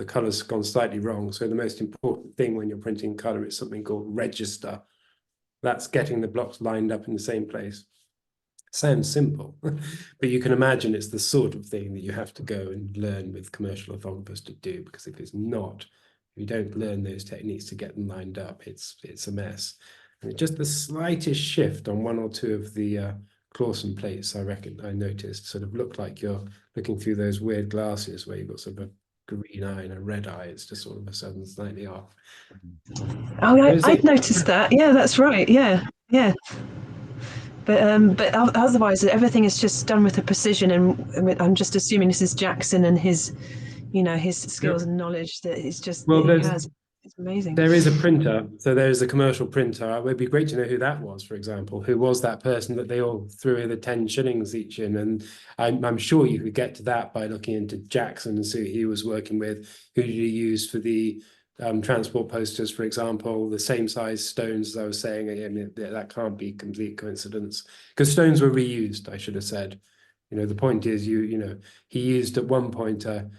color's gone slightly wrong. So the most important thing when you're printing color is something called register. That's getting the blocks lined up in the same place. Sounds simple, but you can imagine it's the sort of thing that you have to go and learn with commercial lithographers to do, because if you don't learn those techniques to get them lined up, it's a mess. And just the slightest shift on one or two of the Clawson plates, I noticed, sort of looked like you're looking through those weird glasses where you've got sort of a green eye and a red eye. It's just all of a sudden slightly off. Oh, I'd noticed that. Yeah, that's right. Yeah. But otherwise, everything is just done with a precision, and I'm just assuming this is Jackson and his, you know, his skills and knowledge that he's just It's amazing. There is a printer, so there is a commercial printer. It would be great to know who that was, for example. Who was that person that they all threw in the 10 shillings each in? And I'm sure you could get to that by looking into Jackson and see who he was working with. Who did he use for the transport posters, for example, the same size stones, as I was saying. That can't be complete coincidence, because stones were reused, I should have said. You know, the point is, you know, he used at one point a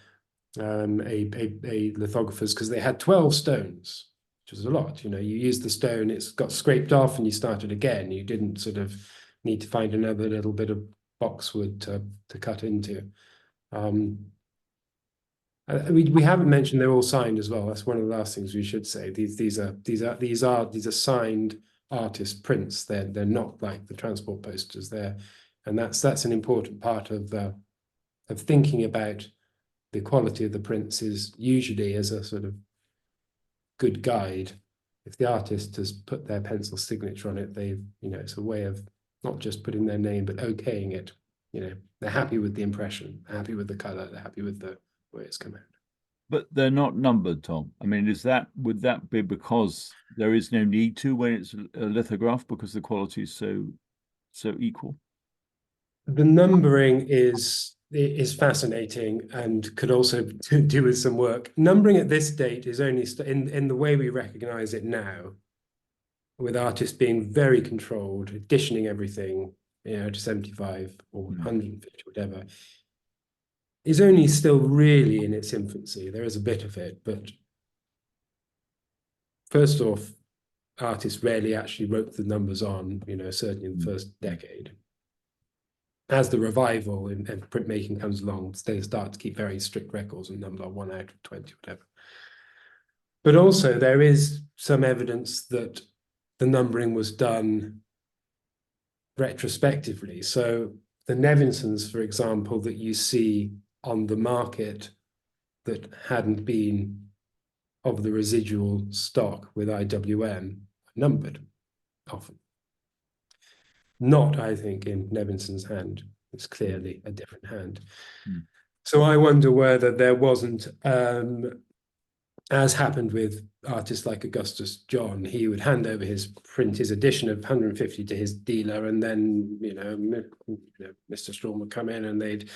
lithographer's, because they had 12 stones, which was a lot. You know, you use the stone, it's got scraped off, and you started again. You didn't sort of need to find another little bit of boxwood to cut into. We haven't mentioned they're all signed as well. That's one of the last things we should say. These are signed artist prints. They're not like the transport posters there, and that's an important part of thinking about the quality of the prints, is usually as a sort of good guide. If the artist has put their pencil signature on it, you know, it's a way of not just putting their name, but okaying it. You know, they're happy with the impression, happy with the color, they're happy with the way it's come out. But they're not numbered, Tom. I mean, would that be because there is no need to when it's a lithograph because the quality is so equal? The numbering is fascinating and could also do with some work. Numbering at this date is only in the way we recognize it now, with artists being very controlled, editioning everything, you know, to 75 or 150, whatever, is only still really in its infancy. There is a bit of it, but first off, artists rarely actually wrote the numbers on, you know, certainly in the first decade. As the revival in printmaking comes along, they start to keep very strict records and number 1 out of 20, whatever. But also there is some evidence that the numbering was done retrospectively. So the Nevinsons, for example, that you see on the market that hadn't been of the residual stock with IWM, numbered often. Not, I think, in Nevinson's hand. It's clearly a different hand. So I wonder whether there wasn't, as happened with artists like Augustus John, he would hand over his edition of 150 to his dealer, and then, you know, Mr. Strawn would come in and they'd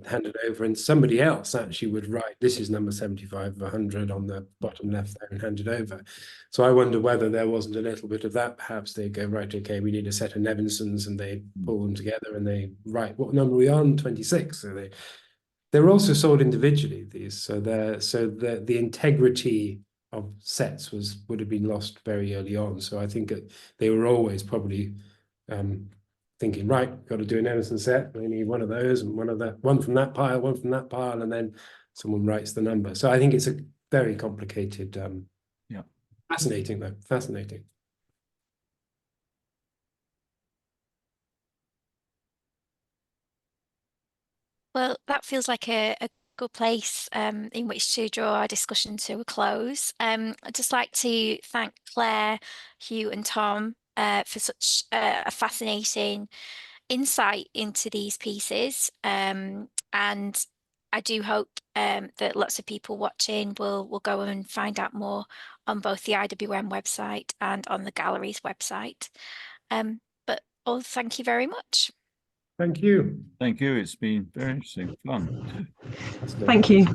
hand it over, and somebody else actually would write, this is number 75 of 100 on the bottom left there, and hand it over. So I wonder whether there wasn't a little bit of that. Perhaps they go, right, okay, we need a set of Nevinsons, and they pull them together and they write, what number are we on? 26. So they're also sold individually, these, so the integrity of sets would have been lost very early on. So I think they were always probably thinking, right, got to do an Emerson set. We need one of those and one from that pile, and then someone writes the number. So I think it's a very complicated, fascinating though, fascinating. Well, that feels like a good place in which to draw our discussion to a close. I'd just like to thank Claire, Hew and Tom for such a fascinating insight into these pieces. And I do hope that lots of people watching will go and find out more on both the IWM website and on the gallery's website. But thank you very much. Thank you. Thank you. It's been very interesting, fun. Thank you.